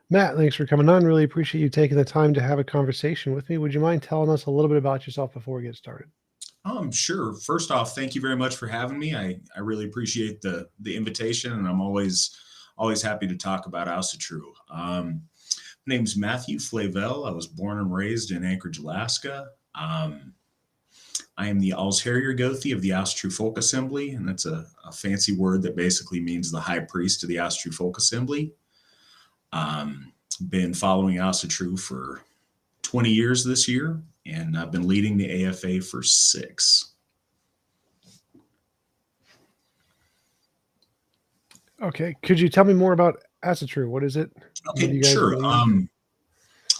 Matt, thanks for coming on. Really appreciate you taking the time to have a conversation with me. Would you mind telling us a little bit about yourself before we get started? Sure. First off, thank you very much for having me. I really appreciate the invitation, and I'm always happy to talk about Asatru. My name's Matthew Flavel. I was born and raised in Anchorage, Alaska. I am the Alsherrier Gothi of the Asatru Folk Assembly, and that's a fancy word that basically means the high priest of the Asatru Folk Assembly. Been following Asatru for 20 years this year, and I've been leading the AFA for 6. Okay. Could you tell me more about Asatru? What is it? Okay, sure. All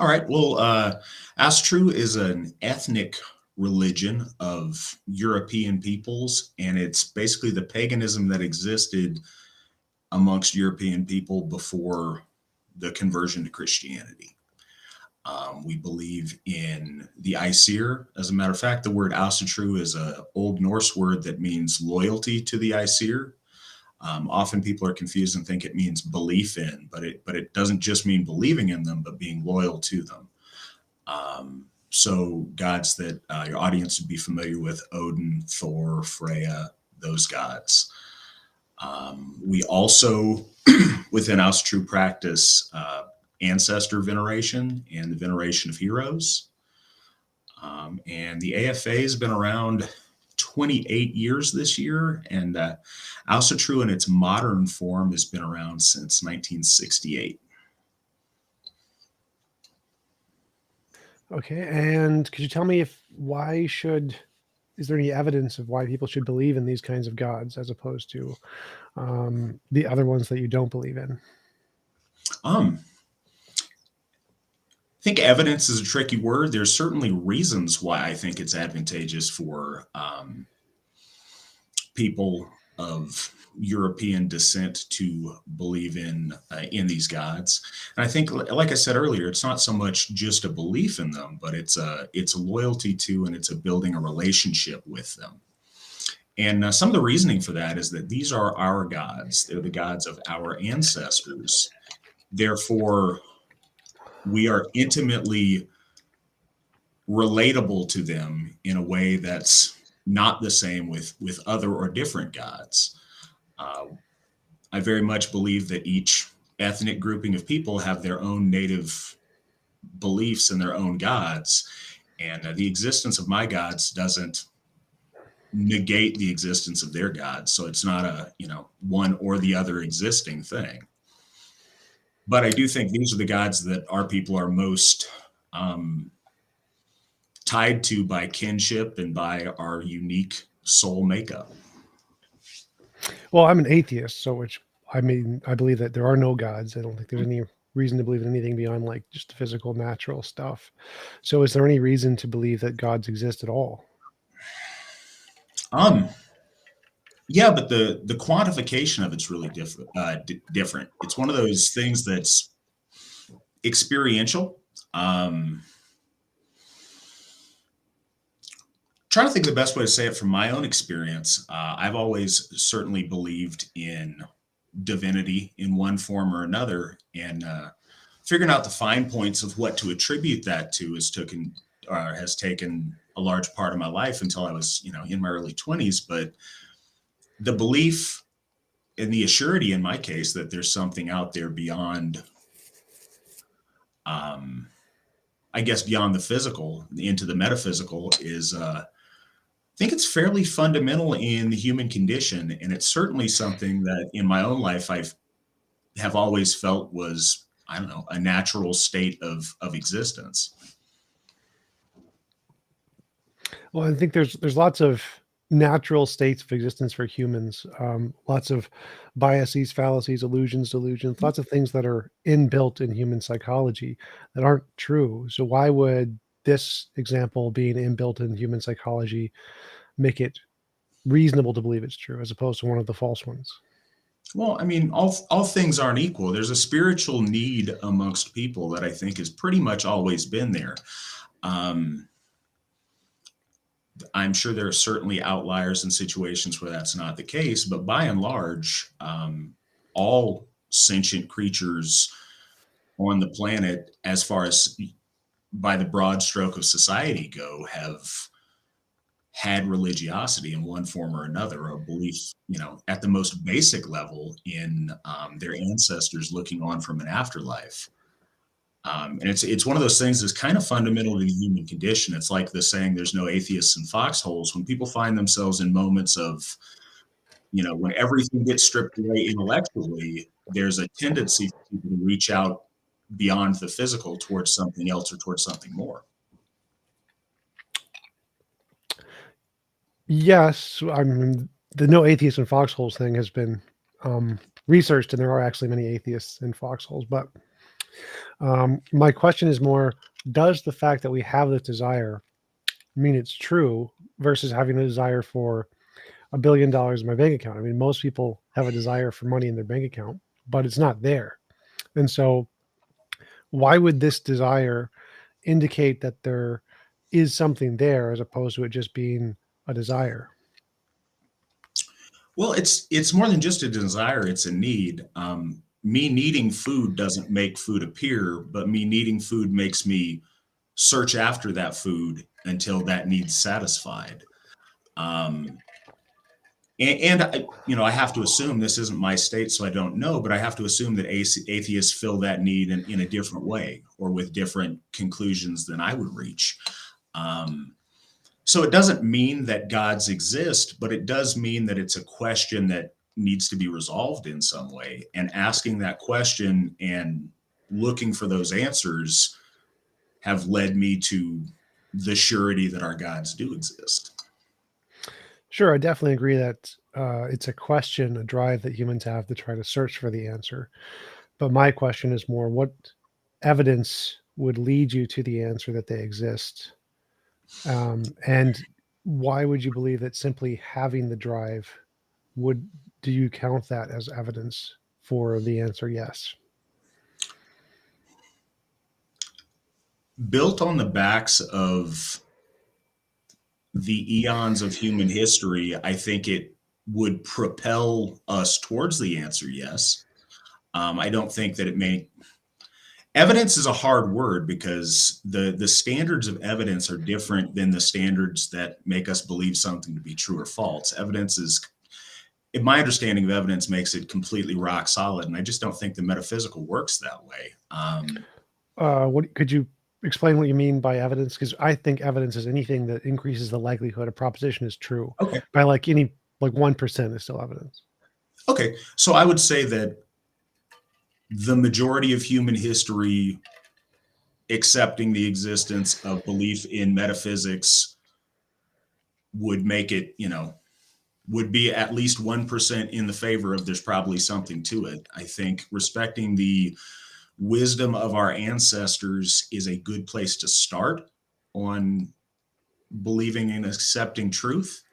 right. Well, Asatru is an ethnic religion of European peoples, and it's basically the paganism that existed amongst European people before the conversion to Christianity. We believe in the Aesir. As a matter of fact, the word Asatru is an Old Norse word that means loyalty to the Aesir. Often people are confused and think it means belief in, but it doesn't just mean believing in them, but being loyal to them. So gods that your audience would be familiar with: Odin, Thor, Freya, those gods. We also, within Asatru, practice ancestor veneration and the veneration of heroes. And the AFA has been around 28 years this year, and Asatru in its modern form has been around since 1968. Okay. And could you tell me is there any evidence of why people should believe in these kinds of gods as opposed to the other ones that you don't believe in? I think evidence is a tricky word. There's certainly reasons why I think it's advantageous for people of European descent to believe in these gods. And I think, like I said earlier, it's not so much just a belief in them, but it's a loyalty to, and it's a building a relationship with them. And some of the reasoning for that is that these are our gods. They're the gods of our ancestors. Therefore, we are intimately relatable to them in a way that's not the same with other or different gods. I very much believe that each ethnic grouping of people have their own native beliefs and their own gods, and the existence of my gods doesn't negate the existence of their gods. So it's not a one or the other existing thing. But I do think these are the gods that our people are most tied to by kinship and by our unique soul makeup. Well, I'm an atheist, I believe that there are no gods. I don't think there's any reason to believe in anything beyond like just physical, natural stuff. So is there any reason to believe that gods exist at all? Yeah, but the quantification of it's really different. It's one of those things that's experiential. Trying to think of the best way to say it from my own experience. I've always certainly believed in divinity in one form or another, and figuring out the fine points of what to attribute that to has taken a large part of my life until I was, in my early 20s. But the belief and the assurity in my case that there's something out there beyond, I guess, beyond the physical into the metaphysical is, I think it's fairly fundamental in the human condition. And it's certainly something that in my own life, I have always felt was, a natural state of existence. Well, I think there's lots of natural states of existence for humans, lots of biases, fallacies, illusions, delusions, lots of things that are inbuilt in human psychology that aren't true. So why would this example being inbuilt in human psychology make it reasonable to believe it's true as opposed to one of the false ones? Well, all things aren't equal. There's a spiritual need amongst people that I think has pretty much always been there. I'm sure there are certainly outliers and situations where that's not the case, but by and large, all sentient creatures on the planet, as far as by the broad stroke of society go, have had religiosity in one form or another, or belief, at the most basic level in their ancestors looking on from an afterlife. And it's one of those things that's kind of fundamental to the human condition. It's like the saying, "There's no atheists in foxholes." When people find themselves in moments of, when everything gets stripped away intellectually, there's a tendency for people to reach out beyond the physical towards something else or towards something more. Yes, I mean, the no atheists in foxholes thing has been researched, and there are actually many atheists in foxholes. But my question is more: does the fact that we have this desire mean it's true versus having a desire for $1 billion in my bank account? I mean, most people have a desire for money in their bank account, but it's not there. And so, why would this desire indicate that there is something there as opposed to it just being a desire? Well, it's more than just a desire, it's a need. Me needing food doesn't make food appear, but me needing food makes me search after that food until that need's satisfied. Um, and I have to assume, this isn't my state, so I don't know, but I have to assume that atheists fill that need in a different way or with different conclusions than I would reach. So it doesn't mean that gods exist, but it does mean that it's a question that needs to be resolved in some way. And asking that question and looking for those answers have led me to the surety that our gods do exist. Sure, I definitely agree that it's a question, a drive that humans have to try to search for the answer. But my question is more: what evidence would lead you to the answer that they exist? And why would you believe that simply having the drive do you count that as evidence for the answer yes? Built on the backs of the eons of human history, I think it would propel us towards the answer yes. I don't think that it may. Evidence is a hard word because the standards of evidence are different than the standards that make us believe something to be true or false. Evidence is, in my understanding of evidence, makes it completely rock solid, and I just don't think the metaphysical works that way. What could you explain what you mean by evidence? Because I think evidence is anything that increases the likelihood a proposition is true Okay. by like 1% is still evidence. Okay. So I would say that the majority of human history accepting the existence of belief in metaphysics would make it, would be at least 1% in the favor of there's probably something to it. I think respecting the wisdom of our ancestors is a good place to start on believing and accepting truth.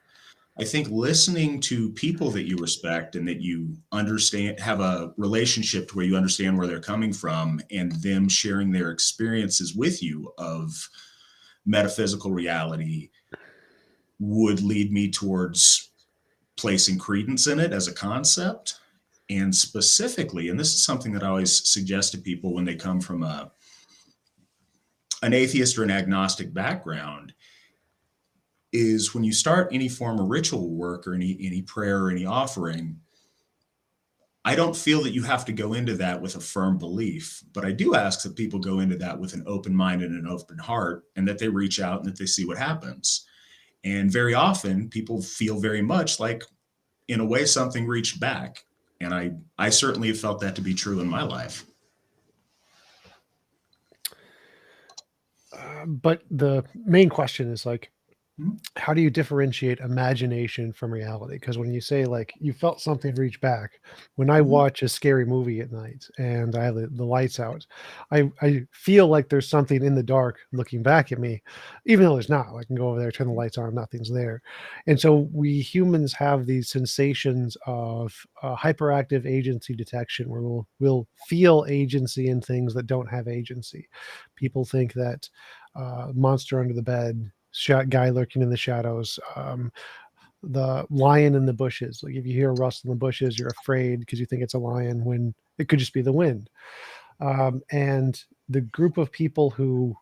I think listening to people that you respect and that you understand, have a relationship to where you understand where they're coming from, and them sharing their experiences with you of metaphysical reality would lead me towards placing credence in it as a concept. And specifically, and this is something that I always suggest to people when they come from an atheist or an agnostic background, is when you start any form of ritual work or any prayer or any offering, I don't feel that you have to go into that with a firm belief, but I do ask that people go into that with an open mind and an open heart, and that they reach out and that they see what happens. And very often people feel very much like, in a way, something reached back. And I certainly have felt that to be true in my life. But the main question is like, Mhm. how do you differentiate imagination from reality? Because when you say like you felt something reach back, when I Mhm. watch a scary movie at night and I have the lights out, I feel like there's something in the dark looking back at me, even though there's not. I can go over there, turn the lights on, nothing's there. And so we humans have these sensations of hyperactive agency detection, where we'll feel agency in things that don't have agency. People think that monster under the bed guy lurking in the shadows, the lion in the bushes. Like if you hear a rustle in the bushes, you're afraid because you think it's a lion when it could just be the wind. And the group of people who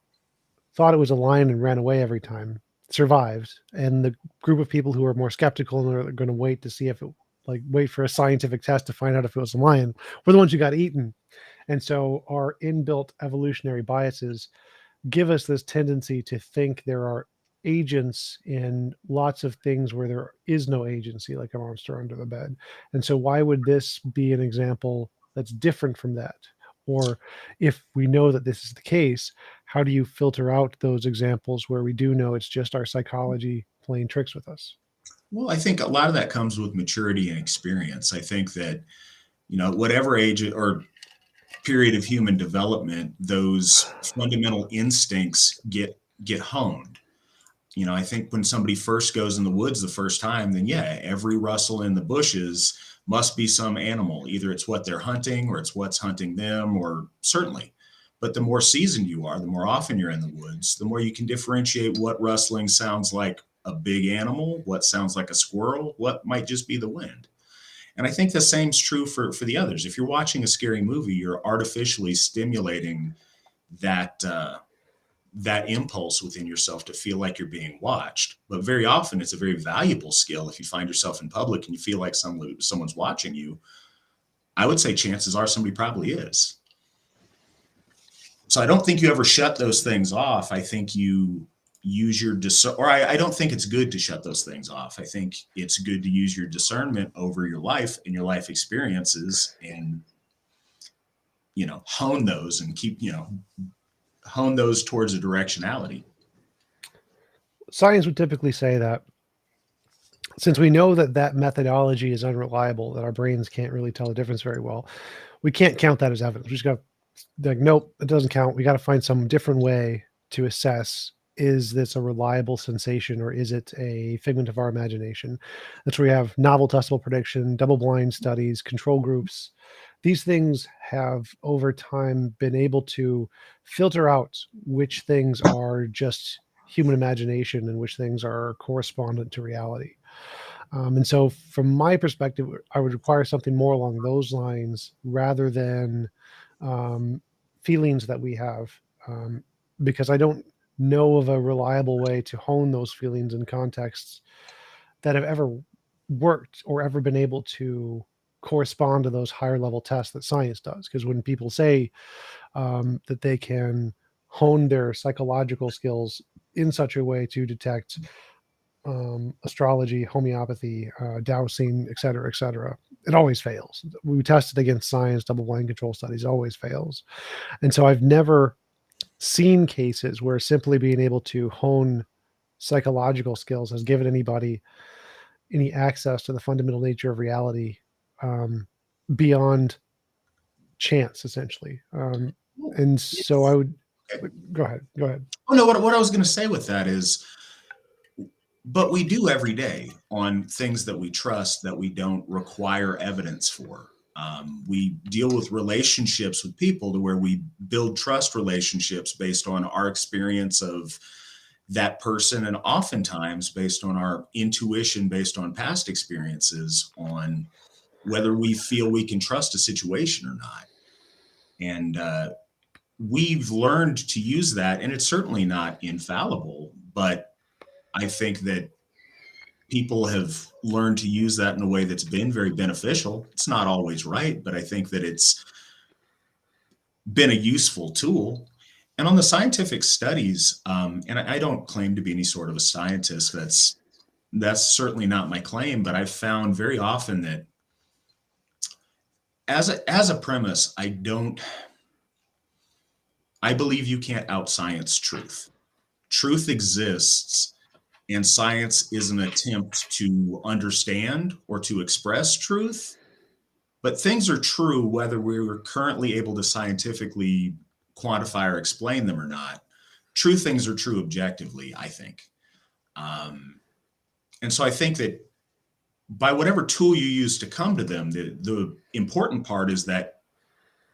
thought it was a lion and ran away every time survived, and the group of people who are more skeptical and are going to wait to see if it, like, wait for a scientific test to find out if it was a lion, were the ones who got eaten. And so our inbuilt evolutionary biases give us this tendency to think there are agents in lots of things where there is no agency, like a monster under the bed. And so why would this be an example that's different from that? Or if we know that this is the case, how do you filter out those examples where we do know it's just our psychology playing tricks with us? Well, I think a lot of that comes with maturity and experience. I think that, whatever age or period of human development, those fundamental instincts get honed. I think when somebody first goes in the woods the first time, then yeah, every rustle in the bushes must be some animal. Either it's what they're hunting or it's what's hunting them, or certainly. But the more seasoned you are, the more often you're in the woods, the more you can differentiate what rustling sounds like a big animal, what sounds like a squirrel, what might just be the wind. And I think the same's true for the others. If you're watching a scary movie, you're artificially stimulating that that impulse within yourself to feel like you're being watched. But very often it's a very valuable skill. If you find yourself in public and you feel like someone's watching you, I would say chances are somebody probably is. So I don't think you ever shut those things off. I think you use your I don't think it's good to shut those things off. I think it's good to use your discernment over your life and your life experiences, and hone those and hone those towards a directionality. Science would typically say that since we know that methodology is unreliable, that our brains can't really tell the difference very well, we can't count that as evidence. We just got like, nope, it doesn't count. We got to find some different way to assess, is this a reliable sensation or is it a figment of our imagination? That's where we have novel testable prediction, double-blind studies, control groups. These things have over time been able to filter out which things are just human imagination and which things are correspondent to reality. And so from my perspective, I would require something more along those lines rather than feelings that we have, because I don't know of a reliable way to hone those feelings in contexts that have ever worked or ever been able to correspond to those higher level tests that science does. Because when people say that they can hone their psychological skills in such a way to detect astrology, homeopathy, dowsing, et cetera, it always fails. We test it against science, double-blind control studies, it always fails. And so I've never seen cases where simply being able to hone psychological skills has given anybody any access to the fundamental nature of reality beyond chance, essentially. And so I would go ahead. Oh no, what I was going to say with that is, but we do every day on things that we trust that we don't require evidence for. We deal with relationships with people to where we build trust relationships based on our experience of that person, and oftentimes based on our intuition, based on past experiences, on whether we feel we can trust a situation or not. And we've learned to use that, and it's certainly not infallible, but I think that people have learned to use that in a way that's been very beneficial. It's not always right, but I think that it's been a useful tool. And on the scientific studies, and I don't claim to be any sort of a scientist. That's certainly not my claim, but I've found very often that as a premise, I believe you can't out-science truth. Truth exists, and science is an attempt to understand or to express truth. But things are true whether we're currently able to scientifically quantify or explain them or not. True things are true objectively, I think. And so I think that by whatever tool you use to come to them, the important part is that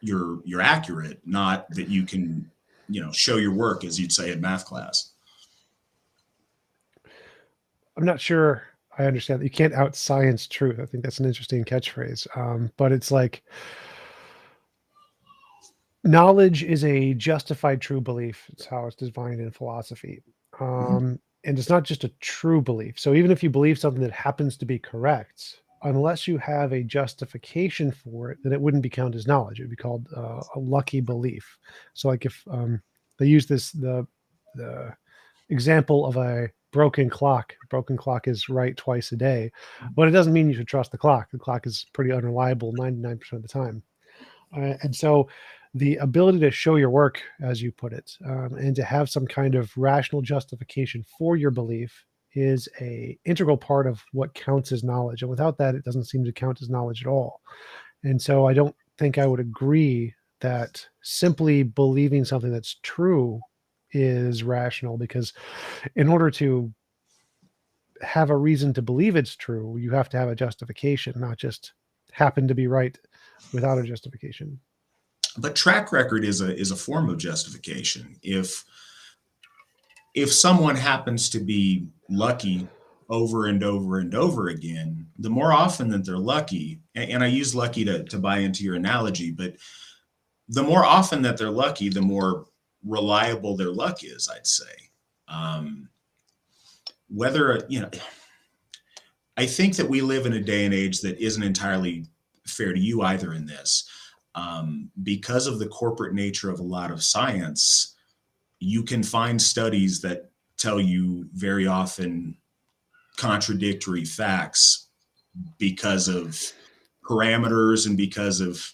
you're accurate, not that you can, show your work, as you'd say in math class. I'm not sure I understand that. You can't out science truth. I think that's an interesting catchphrase. But it's like knowledge is a justified true belief. It's how it's defined in philosophy. Mhm. And it's not just a true belief. So even if you believe something that happens to be correct, unless you have a justification for it, then it wouldn't be counted as knowledge. It would be called a lucky belief. So like if they use the example of a broken clock. A broken clock is right twice a day, but it doesn't mean you should trust the clock. The clock is pretty unreliable 99% of the time. And so the ability to show your work, as you put it, and to have some kind of rational justification for your belief is a integral part of what counts as knowledge. And without that, it doesn't seem to count as knowledge at all. And so I don't think I would agree that simply believing something that's true is rational, because in order to have a reason to believe it's true, you have to have a justification, not just happen to be right without a justification. But track record is a form of justification. If someone happens to be lucky over and over and over again, the more often that they're lucky, and I use lucky to buy into your analogy, but the more often that they're lucky, the more reliable their luck is, I'd say. Um, whether, I think that we live in a day and age that isn't entirely fair to you either in this. Because of the corporate nature of a lot of science, you can find studies that tell you very often contradictory facts because of parameters and because of,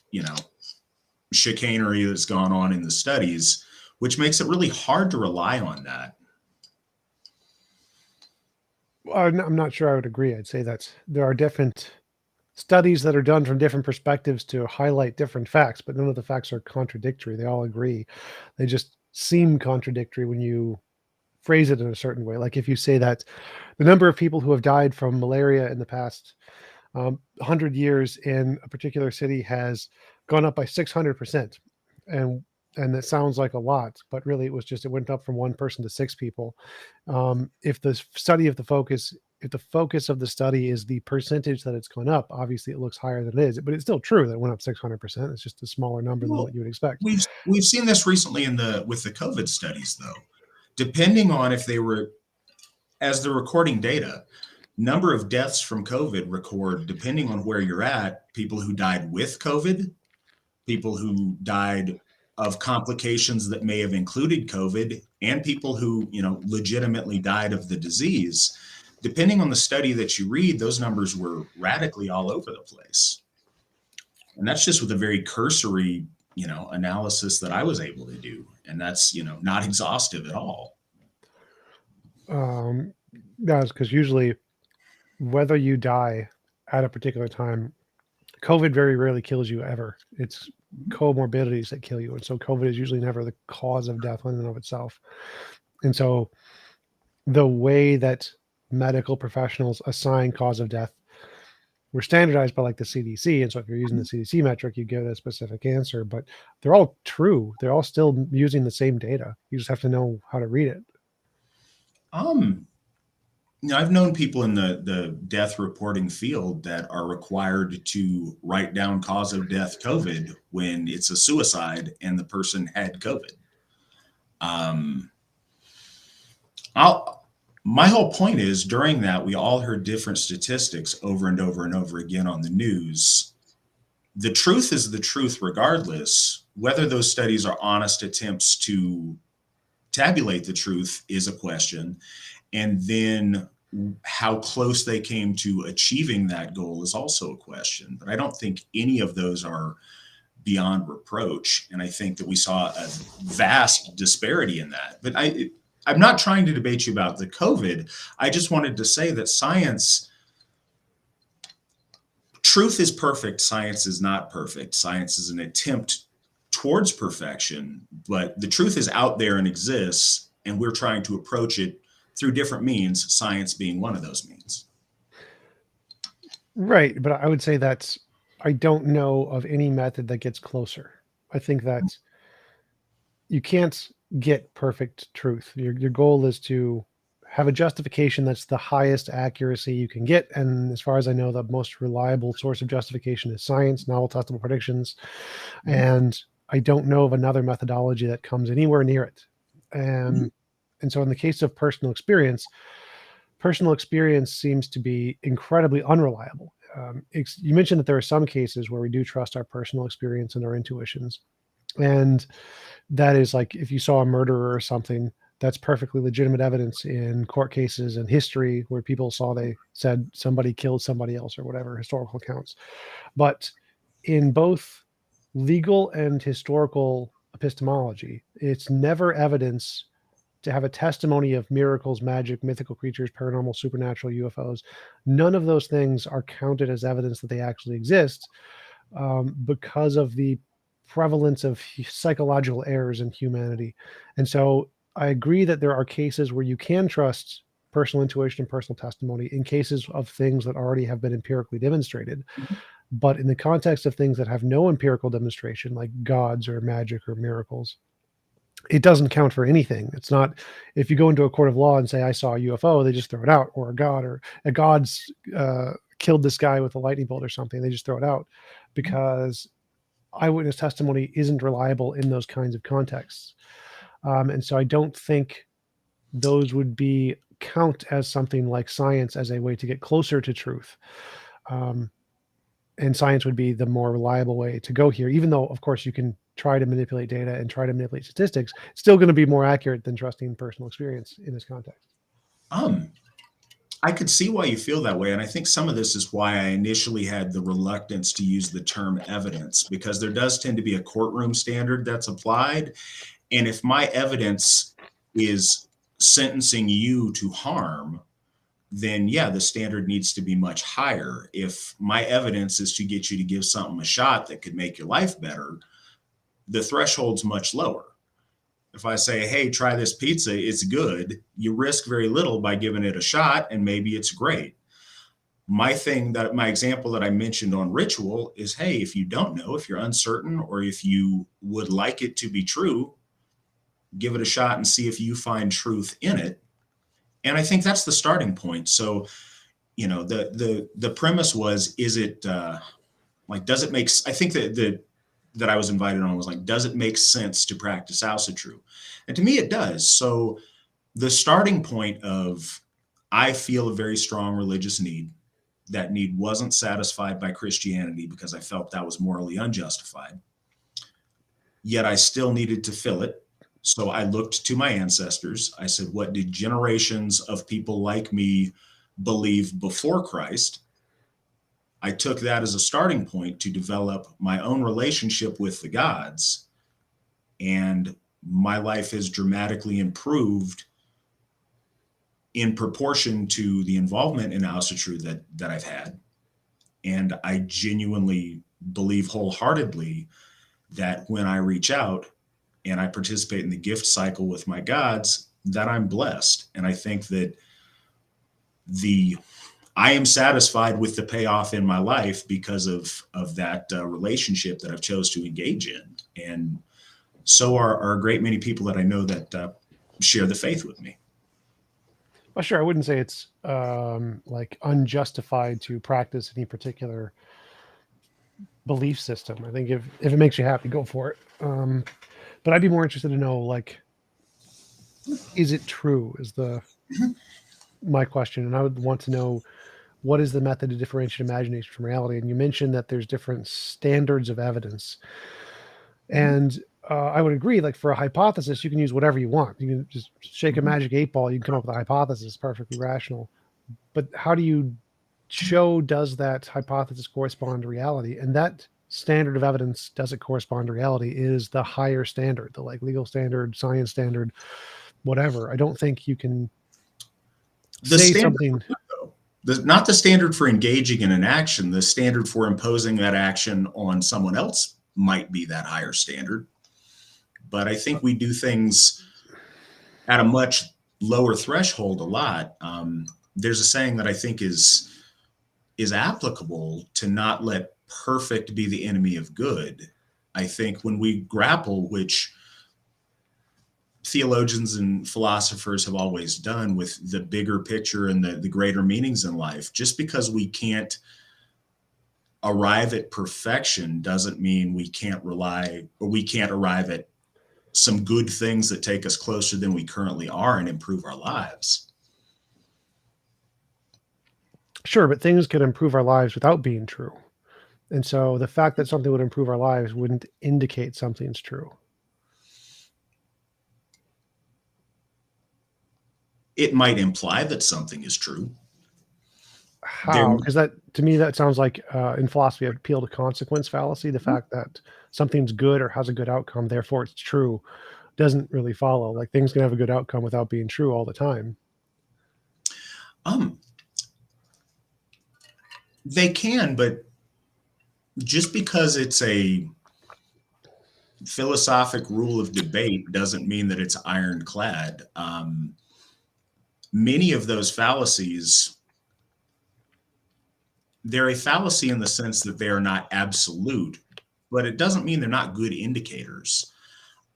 chicanery that's gone on in the studies, which makes it really hard to rely on that. I'm not sure I would agree. I'd say that there are different studies that are done from different perspectives to highlight different facts, but none of the facts are contradictory. They all agree. They just seem contradictory when you phrase it in a certain way. Like if you say that the number of people who have died from malaria in the past 100 years in a particular city has gone up by 600%. And that sounds like a lot, but really it went up from one person to six people. If the study of the focus, if the focus of the study is the percentage that it's gone up, obviously it looks higher than it is, but it's still true that it went up 600%. It's just a smaller number than Well, what you would expect. we've seen this recently with the COVID studies, though. Depending on if they were, as the recording data, number of deaths from COVID record, depending on where you're at, people who died with COVID, people who died of complications that may have included COVID, and people who, legitimately died of the disease. Depending on the study that you read, those numbers were radically all over the place. And that's just with a very cursory, analysis that I was able to do. And that's, not exhaustive at all. That's because usually whether you die at a particular time, COVID very rarely kills you ever. It's comorbidities that kill you. And so COVID is usually never the cause of death in and of itself. And so the way that medical professionals assign cause of death were standardized by like the CDC. And so if you're using the CDC metric, you get a specific answer, but they're all true. They're all still using the same data. You just have to know how to read it. I've known people in the death reporting field that are required to write down cause of death COVID when it's a suicide and the person had COVID. My whole point is during that, we all heard different statistics over and over and over again on the news. The truth is the truth regardless. Whether those studies are honest attempts to tabulate the truth is a question. And then how close they came to achieving that goal is also a question. But I don't think any of those are beyond reproach. And I think that we saw a vast disparity in that. But I'm not trying to debate you about the COVID. I just wanted to say that truth is perfect. Science is not perfect. Science is an attempt towards perfection, but the truth is out there and exists, and we're trying to approach it through different means, science being one of those means. Right. But I would say that I don't know of any method that gets closer. I think that you can't get perfect truth. Your goal is to have a justification that's the highest accuracy you can get. And as far as I know, the most reliable source of justification is science, novel testable predictions. And I don't know of another methodology that comes anywhere near it. And so in the case of personal experience seems to be incredibly unreliable. You mentioned that there are some cases where we do trust our personal experience and our intuitions. And that is like if you saw a murderer or something, that's perfectly legitimate evidence in court cases and history where people they said somebody killed somebody else or whatever, historical accounts. But in both legal and historical epistemology, it's never evidence to have a testimony of miracles, magic, mythical creatures, paranormal, supernatural, UFOs. None of those things are counted as evidence that they actually exist, because of the prevalence of psychological errors in humanity. And so I agree that there are cases where you can trust personal intuition and personal testimony in cases of things that already have been empirically demonstrated. But in the context of things that have no empirical demonstration, like gods or magic or miracles, it doesn't count for anything. It's not, if you go into a court of law and say, I saw a UFO, they just throw it out, or a god's killed this guy with a lightning bolt or something. They just throw it out because eyewitness testimony isn't reliable in those kinds of contexts. And so I don't think those would count as something like science as a way to get closer to truth. And science would be the more reliable way to go here, even though, of course, you can try to manipulate data and try to manipulate statistics. It's still going to be more accurate than trusting personal experience in this context. I could see why you feel that way. And I think some of this is why I initially had the reluctance to use the term evidence, because there does tend to be a courtroom standard that's applied. And if my evidence is sentencing you to harm, then yeah, the standard needs to be much higher. If my evidence is to get you to give something a shot that could make your life better, the threshold's much lower. If I say, hey, try this pizza, it's good, you risk very little by giving it a shot, and maybe it's great. My example that I mentioned on ritual is, hey, if you don't know, if you're uncertain, or if you would like it to be true, give it a shot and see if you find truth in it. And I think that's the starting point. So, the premise was, is it does it make, I think that I was invited on was like, does it make sense to practice Asatru? And to me, it does. So the starting point of, I feel a very strong religious need. That need wasn't satisfied by Christianity because I felt that was morally unjustified. Yet I still needed to fill it. So I looked to my ancestors. I said, what did generations of people like me believe before Christ? I took that as a starting point to develop my own relationship with the gods. And my life has dramatically improved in proportion to the involvement in Asatru that I've had. And I genuinely believe wholeheartedly that when I reach out and I participate in the gift cycle with my gods, that I'm blessed. And I think that I am satisfied with the payoff in my life because of that relationship that I've chose to engage in. And so are a great many people that I know that share the faith with me. Well, sure. I wouldn't say it's like unjustified to practice any particular belief system. I think if it makes you happy, go for it. But I'd be more interested to know, like, is it true is my question. And I would want to know, what is the method to differentiate imagination from reality? And you mentioned that there's different standards of evidence. And I would agree, like for a hypothesis, you can use whatever you want. You can just shake a magic 8-ball, you can come up with a hypothesis, perfectly rational. But how do you show, does that hypothesis correspond to reality? And that standard of evidence, does it correspond to reality, is the higher standard, the like legal standard, science standard, whatever. I don't think you can say something. Not the standard for engaging in an action, the standard for imposing that action on someone else might be that higher standard. But I think we do things at a much lower threshold a lot. There's a saying that I think is applicable to not let perfect be the enemy of good. I think when we grapple, which theologians and philosophers have always done with the bigger picture and the greater meanings in life. Just because we can't arrive at perfection doesn't mean we can't arrive at some good things that take us closer than we currently are and improve our lives. Sure, but things can improve our lives without being true. And so the fact that something would improve our lives wouldn't indicate something's true. It might imply that something is true. How? Because that, to me, that sounds like in philosophy, appeal to consequence fallacy. The fact that something's good or has a good outcome, therefore it's true, doesn't really follow. Like things can have a good outcome without being true all the time. They can, but just because it's a philosophic rule of debate doesn't mean that it's ironclad. Many of those fallacies, they're a fallacy in the sense that they are not absolute, but it doesn't mean they're not good indicators.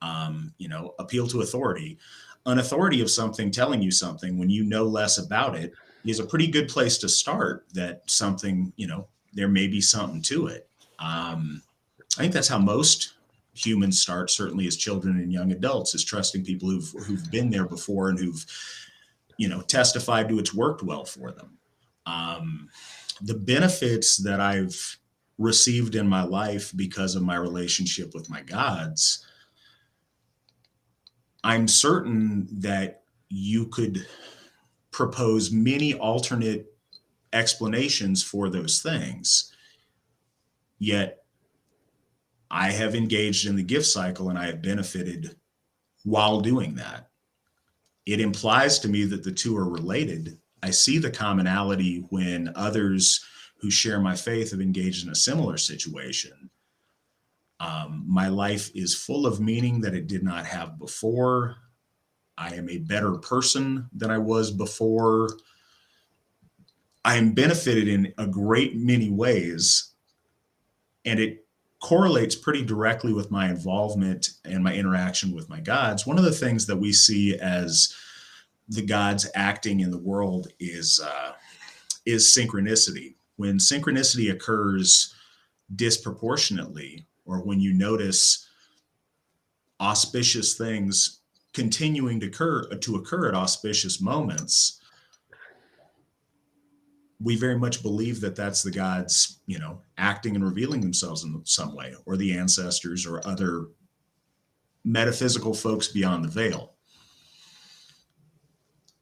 Appeal to authority. An authority of something telling you something when you know less about it is a pretty good place to start, that something, there may be something to it. I think that's how most humans start, certainly as children and young adults, is trusting people who've been there before and who've, testified to it's worked well for them. The benefits that I've received in my life because of my relationship with my gods, I'm certain that you could propose many alternate explanations for those things. Yet I have engaged in the gift cycle and I have benefited while doing that. It implies to me that the two are related. I see the commonality when others who share my faith have engaged in a similar situation. My life is full of meaning that it did not have before. I am a better person than I was before. I am benefited in a great many ways, and it correlates pretty directly with my involvement and my interaction with my gods. One of the things that we see as the gods acting in the world is synchronicity. When synchronicity occurs disproportionately, or when you notice auspicious things continuing to occur at auspicious moments, we very much believe that that's the gods, acting and revealing themselves in some way, or the ancestors or other metaphysical folks beyond the veil.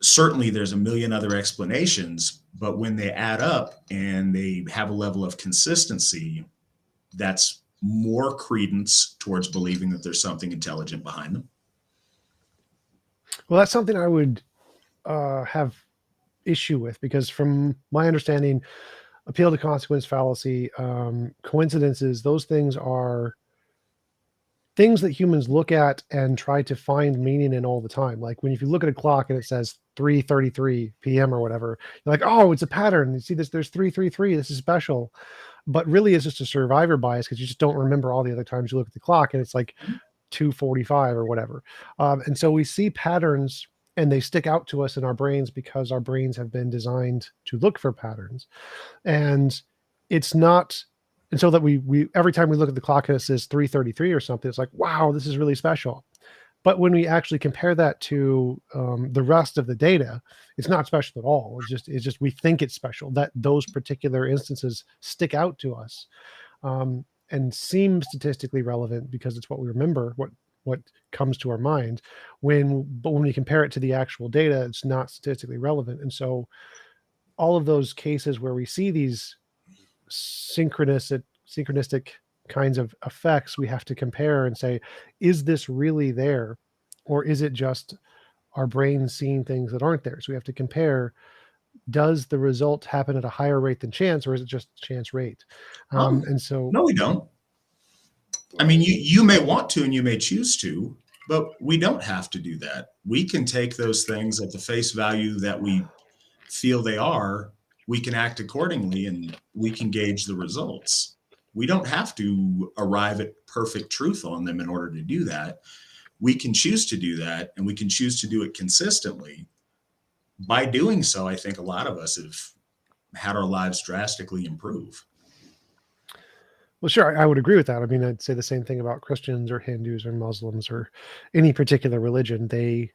Certainly there's a million other explanations, but when they add up and they have a level of consistency, that's more credence towards believing that there's something intelligent behind them. Well, that's something I would have issue with, because from my understanding, appeal to consequence fallacy, coincidences, those things are things that humans look at and try to find meaning in all the time. Like if you look at a clock and it says 3:33 p.m. or whatever, you're like, oh, it's a pattern. You see this, there's 333. This is special. But really it's just a survivor bias, because you just don't remember all the other times you look at the clock and it's like 2:45 or whatever. And so we see patterns and they stick out to us in our brains because our brains have been designed to look for patterns. And it's not, and so that we every time we look at the clock and it says 3:33 or something, it's like, wow, this is really special. But when we actually compare that to the rest of the data, it's not special at all. It's just we think it's special, that those particular instances stick out to us and seem statistically relevant because it's what we remember, what comes to our mind. But when we compare it to the actual data, it's not statistically relevant. And so all of those cases where we see these synchronistic kinds of effects, we have to compare and say, is this really there, or is it just our brains seeing things that aren't there? So we have to compare, does the result happen at a higher rate than chance, or is it just chance rate? And so no, we don't. I mean, you may want to and you may choose to, but we don't have to do that. We can take those things at the face value that we feel they are. We can act accordingly and we can gauge the results. We don't have to arrive at perfect truth on them in order to do that. we can choose to do that, and we can choose to do it consistently. By doing so, I think a lot of us have had our lives drastically improve. Well, sure, I would agree with that. I mean, I'd say the same thing about Christians or Hindus or Muslims or any particular religion. They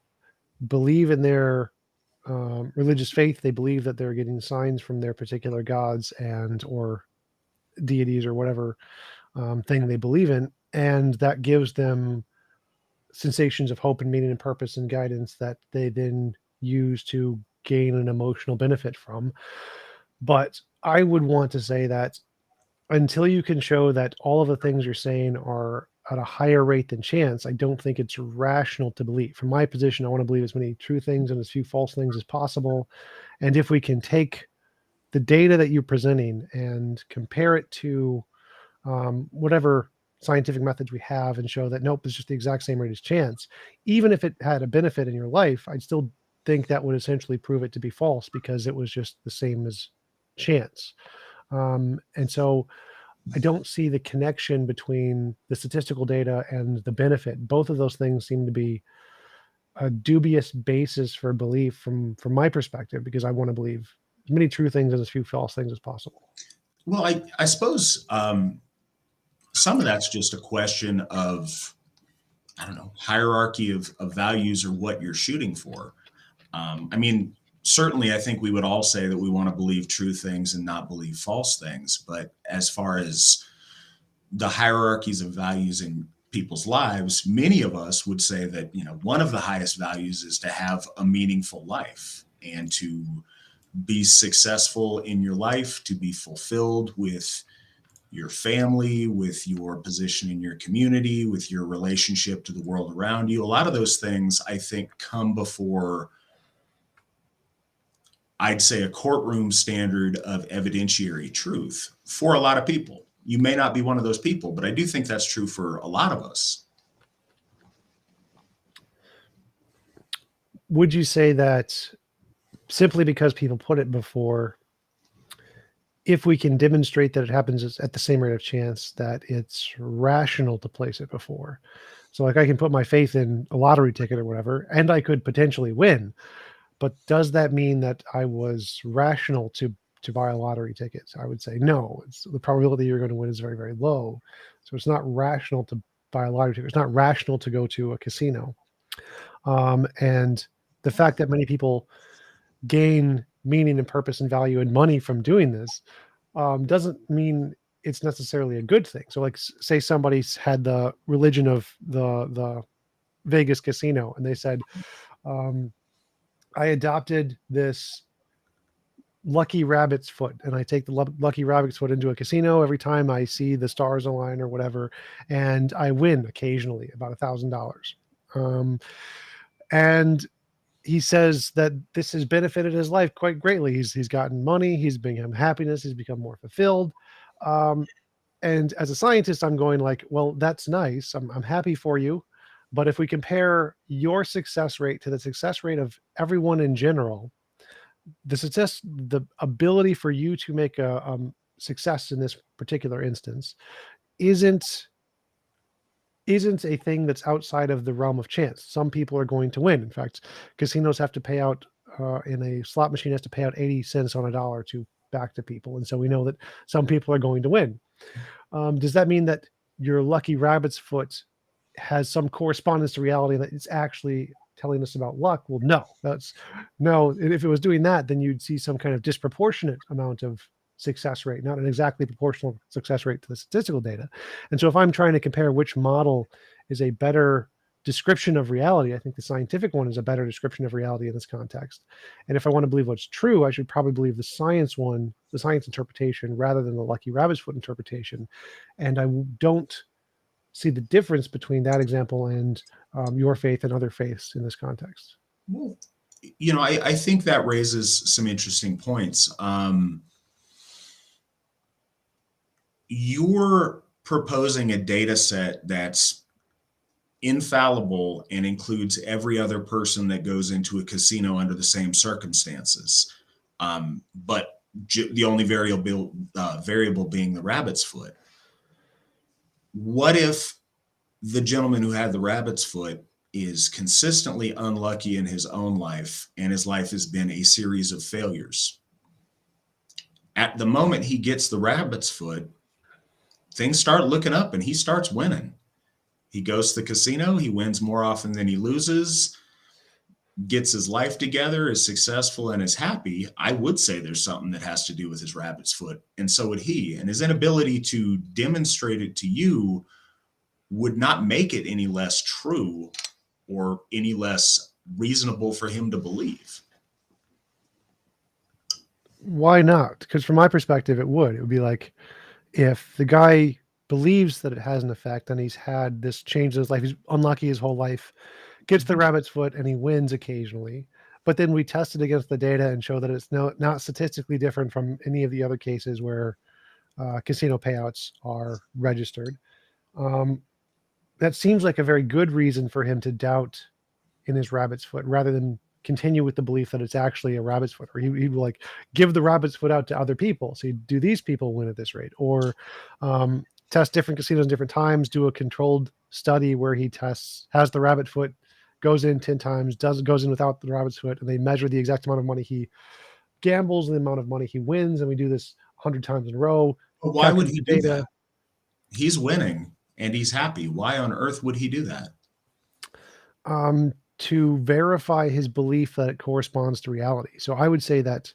believe in their religious faith. They believe that they're getting signs from their particular gods and or deities or whatever thing they believe in, and that gives them sensations of hope and meaning and purpose and guidance that they then use to gain an emotional benefit from. But I would want to say that until you can show that all of the things you're saying are at a higher rate than chance, I don't think it's rational to believe. From my position, I want to believe as many true things and as few false things as possible. And if we can take the data that you're presenting and compare it to whatever scientific methods we have and show that, nope, it's just the exact same rate as chance, even if it had a benefit in your life, I'd still think that would essentially prove it to be false because it was just the same as chance. And so I don't see the connection between the statistical data and the benefit. Both of those things seem to be a dubious basis for belief from my perspective, because I want to believe as many true things and as few false things as possible. Well, I suppose some of that's just a question of, I don't know, hierarchy of values or what you're shooting for. I mean, certainly I think we would all say that we want to believe true things and not believe false things. But as far as the hierarchies of values in people's lives, many of us would say that, you know, one of the highest values is to have a meaningful life and to be successful in your life, to be fulfilled with your family, with your position in your community, with your relationship to the world around you. A lot of those things, I think, come before, I'd say, a courtroom standard of evidentiary truth for a lot of people. You may not be one of those people, but I do think that's true for a lot of us. Would you say that simply because people put it before, if we can demonstrate that it happens at the same rate of chance, that it's rational to place it before? So like I can put my faith in a lottery ticket or whatever, and I could potentially win. But does that mean that I was rational to buy a lottery ticket? I would say no. It's the probability you're going to win is very, very low. So it's not rational to buy a lottery ticket. It's not rational to go to a casino. And the fact that many people gain meaning and purpose and value and money from doing this doesn't mean it's necessarily a good thing. So like say somebody's had the religion of the Vegas casino and they said, I adopted this lucky rabbit's foot and I take the lucky rabbit's foot into a casino every time I see the stars align or whatever, and I win occasionally about $1,000. And he says that this has benefited his life quite greatly. He's gotten money, he's become happiness, he's become more fulfilled. And as a scientist, I'm going like, well, that's nice. I'm happy for you. But if we compare your success rate to the success rate of everyone in general, the ability for you to make a success in this particular instance isn't a thing that's outside of the realm of chance. Some people are going to win. In fact, casinos have to pay out in a slot machine has to pay out 80 cents on a dollar to back to people. And so we know that some people are going to win. Does that mean that your lucky rabbit's foot has some correspondence to reality that it's actually telling us about luck? Well, no. If it was doing that, then you'd see some kind of disproportionate amount of success rate, not an exactly proportional success rate to the statistical data. And so if I'm trying to compare which model is a better description of reality, I think the scientific one is a better description of reality in this context. And if I want to believe what's true, I should probably believe the science one, the science interpretation, rather than the lucky rabbit's foot interpretation. And I don't see the difference between that example and your faith and other faiths in this context. Well, you know, I think that raises some interesting points. You're proposing a data set that's infallible and includes every other person that goes into a casino under the same circumstances. But the only variable being the rabbit's foot. What if the gentleman who had the rabbit's foot is consistently unlucky in his own life, and his life has been a series of failures. At the moment he gets the rabbit's foot, things start looking up and he starts winning. He goes to the casino, he wins more often than he loses, gets his life together, is successful, and is happy. I would say there's something that has to do with his rabbit's foot, and so would he. And his inability to demonstrate it to you would not make it any less true or any less reasonable for him to believe. Why not? Because from my perspective, it would be like, if the guy believes that it has an effect and he's had this change in his life, he's unlucky his whole life, gets the rabbit's foot and he wins occasionally, but then we test it against the data and show that it's not statistically different from any of the other cases where casino payouts are registered. That seems like a very good reason for him to doubt in his rabbit's foot, rather than continue with the belief that it's actually a rabbit's foot, or he would like give the rabbit's foot out to other people. So do these people win at this rate? Or test different casinos at different times, do a controlled study where he has the rabbit foot, goes in 10 times, goes in without the rabbit's foot, and they measure the exact amount of money he gambles and the amount of money he wins. And we do this 100 times in a row. But why would he do that? He's winning and he's happy. Why on earth would he do that? To verify his belief that it corresponds to reality. So I would say that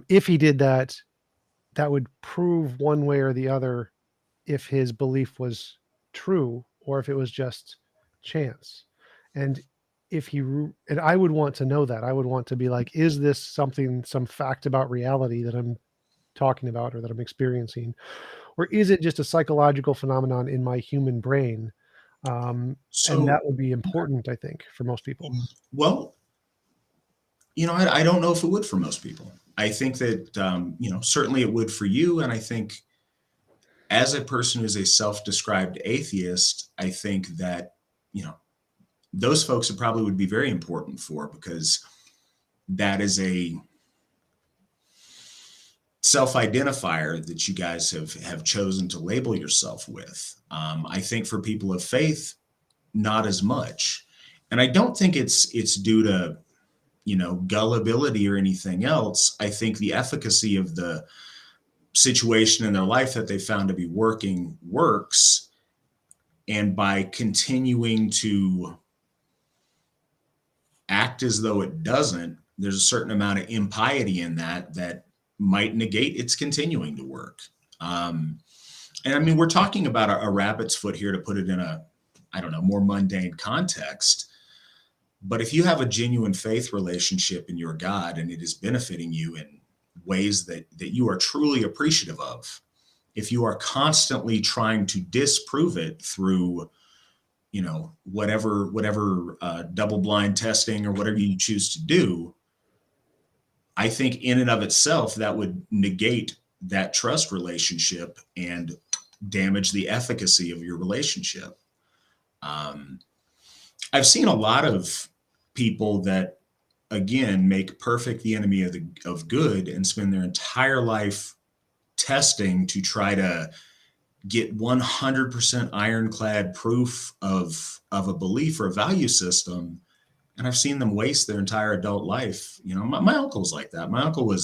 if he did that, that would prove one way or the other if his belief was true or if it was just chance. And and I would want to know that. I would want to be like, is this some fact about reality that I'm talking about or that I'm experiencing? Or is it just a psychological phenomenon in my human brain? And that would be important, I think, for most people. Well, I don't know if it would for most people. I think that, certainly it would for you. And I think as a person who's a self-described atheist, I think that, those folks it probably would be very important for, because that is a self-identifier that you guys have chosen to label yourself with. I think for people of faith, not as much. And I don't think it's due to, gullibility or anything else. I think the efficacy of the situation in their life that they found to be working works. And by continuing to act as though it doesn't, there's a certain amount of impiety in that might negate its continuing to work. And I mean, we're talking about a rabbit's foot here to put it in a, more mundane context. But if you have a genuine faith relationship in your God and it is benefiting you in ways that you are truly appreciative of, if you are constantly trying to disprove it through, whatever double-blind testing or whatever you choose to do, I think in and of itself, that would negate that trust relationship and damage the efficacy of your relationship. I've seen a lot of people that, again, make perfect the enemy of good and spend their entire life testing to try to get 100% ironclad proof of a belief or a value system. And I've seen them waste their entire adult life. My uncle's like that. My uncle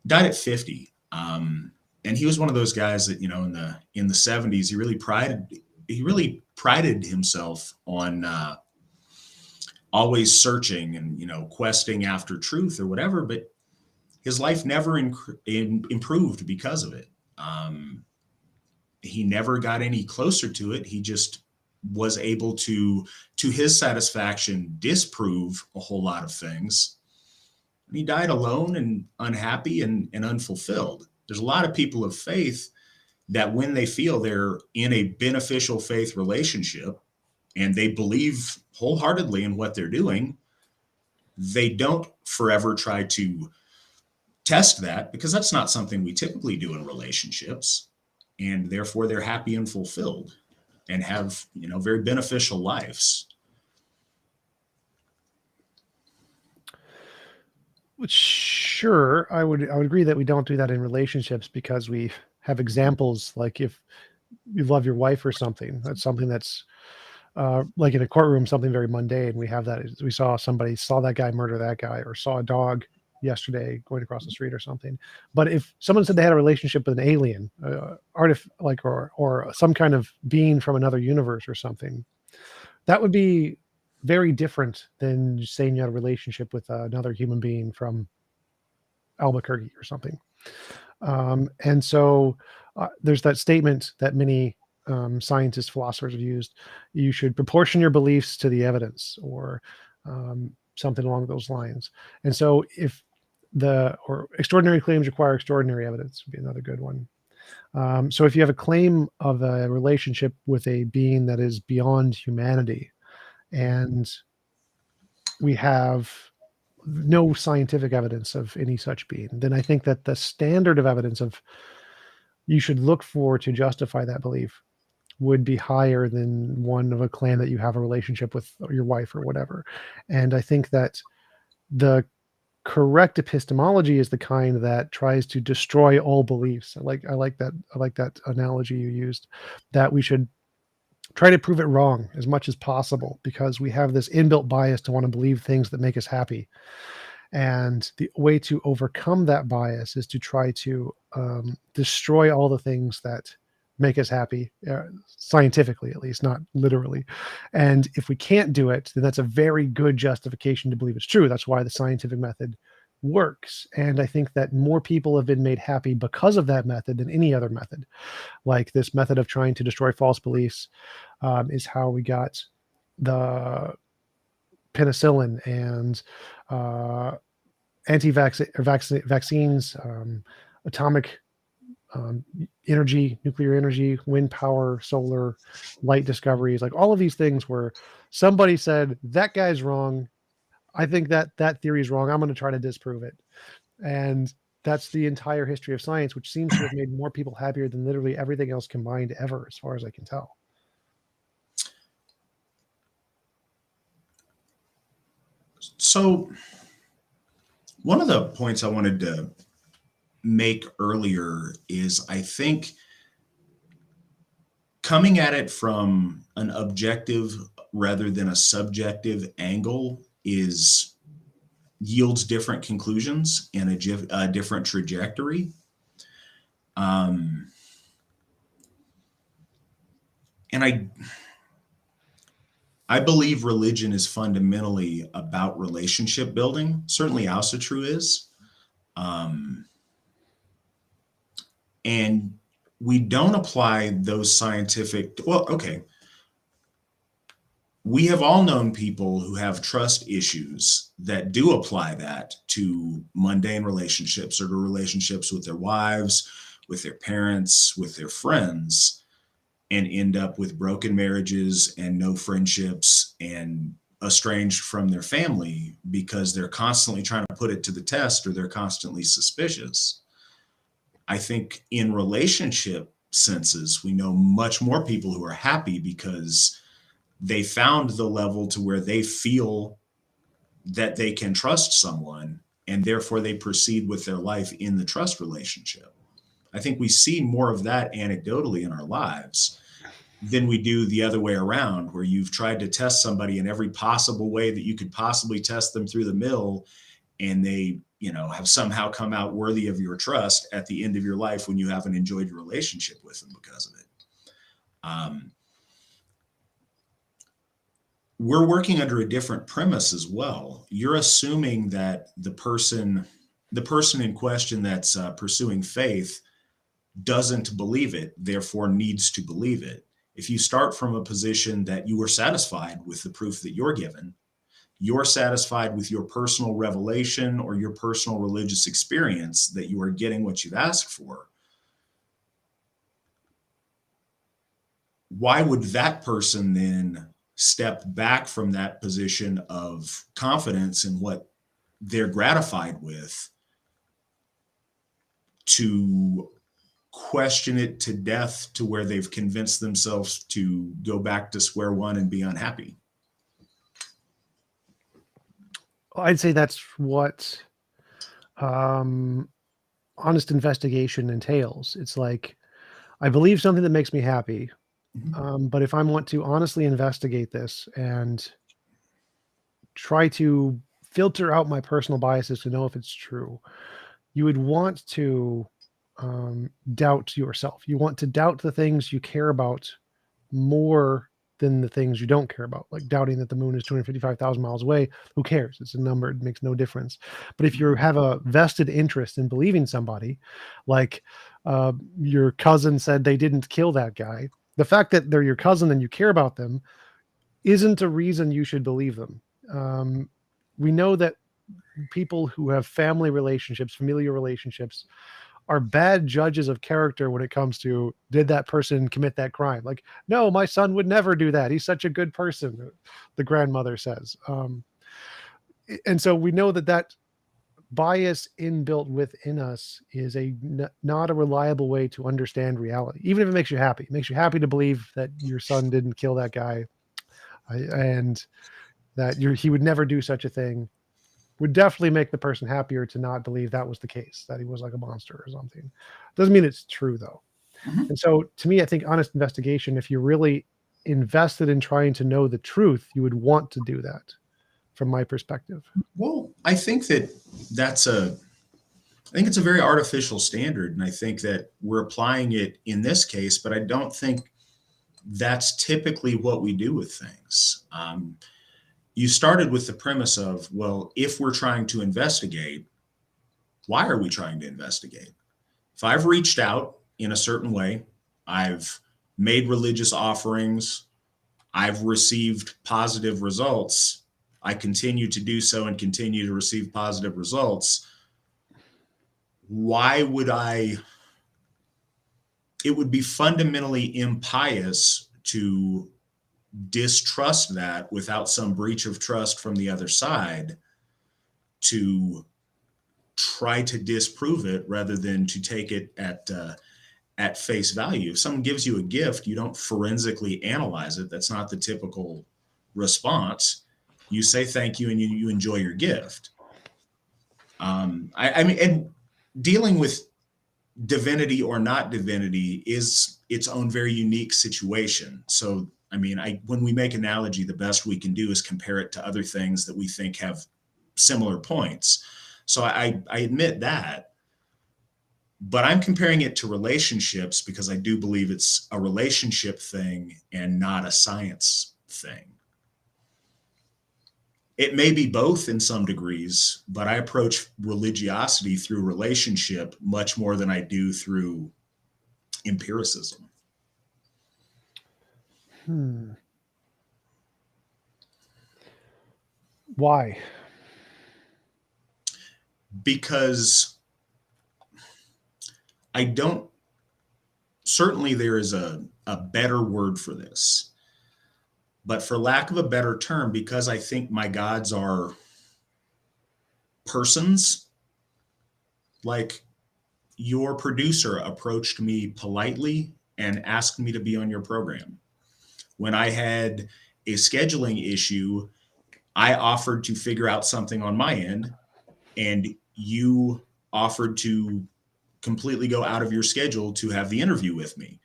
died at 50. And he was one of those guys that, in the 70s, he really prided himself on always searching and, questing after truth or whatever, but his life never improved because of it. He never got any closer to it. He just was able to his satisfaction, disprove a whole lot of things. And he died alone and unhappy and unfulfilled. There's a lot of people of faith that when they feel they're in a beneficial faith relationship and they believe wholeheartedly in what they're doing, they don't forever try to test that, because that's not something we typically do in relationships. And therefore they're happy and fulfilled and have, very beneficial lives. Sure, I would agree that we don't do that in relationships, because we have examples like if you love your wife or something, that's something that's like in a courtroom, something very mundane. We have that. We saw somebody saw that guy murder that guy, or saw a dog yesterday going across the street or something. But if someone said they had a relationship with an alien, or some kind of being from another universe or something, that would be very different than saying you had a relationship with another human being from Albuquerque or something. And so there's that statement that many scientists, philosophers have used: you should proportion your beliefs to the evidence, or something along those lines. And so if or extraordinary claims require extraordinary evidence would be another good one. So if you have a claim of a relationship with a being that is beyond humanity, and we have no scientific evidence of any such being, then I think that the standard of evidence of you should look for to justify that belief would be higher than one of a claim that you have a relationship with your wife or whatever. And I think that the correct epistemology is the kind that tries to destroy all beliefs. I like that analogy you used, that we should try to prove it wrong as much as possible, because we have this inbuilt bias to want to believe things that make us happy. And the way to overcome that bias is to try to destroy all the things that make us happy, scientifically at least, not literally. And if we can't do it, then that's a very good justification to believe it's true. That's why the scientific method works. And I think that more people have been made happy because of that method than any other method. Like this method of trying to destroy false beliefs is how we got the penicillin and vaccines, atomic energy, nuclear energy, wind power, solar, light discoveries, like all of these things where somebody said, that guy's wrong. I think that theory is wrong. I'm going to try to disprove it. And that's the entire history of science, which seems to have made more people happier than literally everything else combined ever, as far as I can tell. So one of the points I wanted to make earlier is, I think, coming at it from an objective rather than a subjective angle yields different conclusions and a different trajectory. And I believe religion is fundamentally about relationship building. Certainly Asatru is. And we don't apply those scientific, well, okay. We have all known people who have trust issues that do apply that to mundane relationships, or to relationships with their wives, with their parents, with their friends, and end up with broken marriages and no friendships and estranged from their family because they're constantly trying to put it to the test, or they're constantly suspicious. I think in relationship senses, we know much more people who are happy because they found the level to where they feel that they can trust someone, and therefore they proceed with their life in the trust relationship. I think we see more of that anecdotally in our lives than we do the other way around, where you've tried to test somebody in every possible way that you could possibly test them through the mill, and they, have somehow come out worthy of your trust at the end of your life when you haven't enjoyed your relationship with them because of it. We're working under a different premise as well. You're assuming that the person in question that's pursuing faith doesn't believe it, therefore needs to believe it. If you start from a position that you are satisfied with the proof that you're given, you're satisfied with your personal revelation or your personal religious experience that you are getting what you've asked for, why would that person then step back from that position of confidence in what they're gratified with to question it to death, to where they've convinced themselves to go back to square one and be unhappy? I'd say that's what honest investigation entails. It's like, I believe something that makes me happy. But if I want to honestly investigate this and try to filter out my personal biases to know if it's true, you would want to doubt yourself. You want to doubt the things you care about more than the things you don't care about, like doubting that the moon is 255,000 miles away. Who cares? It's a number. It makes no difference. But if you have a vested interest in believing somebody, like your cousin said they didn't kill that guy, the fact that they're your cousin and you care about them isn't a reason you should believe them. We know that people who have family relationships, familial relationships, are bad judges of character when it comes to, did that person commit that crime? Like, no, my son would never do that. He's such a good person, the grandmother says. And so we know that that bias inbuilt within us is not a reliable way to understand reality, even if it makes you happy. It makes you happy to believe that your son didn't kill that guy, and that he would never do such a thing. Would definitely make the person happier to not believe that was the case, that he was like a monster or something. Doesn't mean it's true, though. And so to me, I think honest investigation, if you're really invested in trying to know the truth, you would want to do that, from my perspective. Well, I think it's a very artificial standard. And I think that we're applying it in this case, but I don't think that's typically what we do with things. You started with the premise of, well, if we're trying to investigate, why are we trying to investigate? If I've reached out in a certain way, I've made religious offerings, I've received positive results, I continue to do so and continue to receive positive results, why would it would be fundamentally impious to distrust that without some breach of trust from the other side, to try to disprove it rather than to take it at face value. If someone gives you a gift, you don't forensically analyze it. That's not the typical response. You say thank you and you enjoy your gift. I mean, and dealing with divinity or not divinity is its own very unique situation. So I mean, when we make analogy, the best we can do is compare it to other things that we think have similar points. So I admit that, but I'm comparing it to relationships because I do believe it's a relationship thing and not a science thing. It may be both in some degrees, but I approach religiosity through relationship much more than I do through empiricism. Why? Because certainly there is a better word for this, but for lack of a better term, because I think my gods are persons, like your producer approached me politely and asked me to be on your program. When I had a scheduling issue, I offered to figure out something on my end, and you offered to completely go out of your schedule to have the interview with me.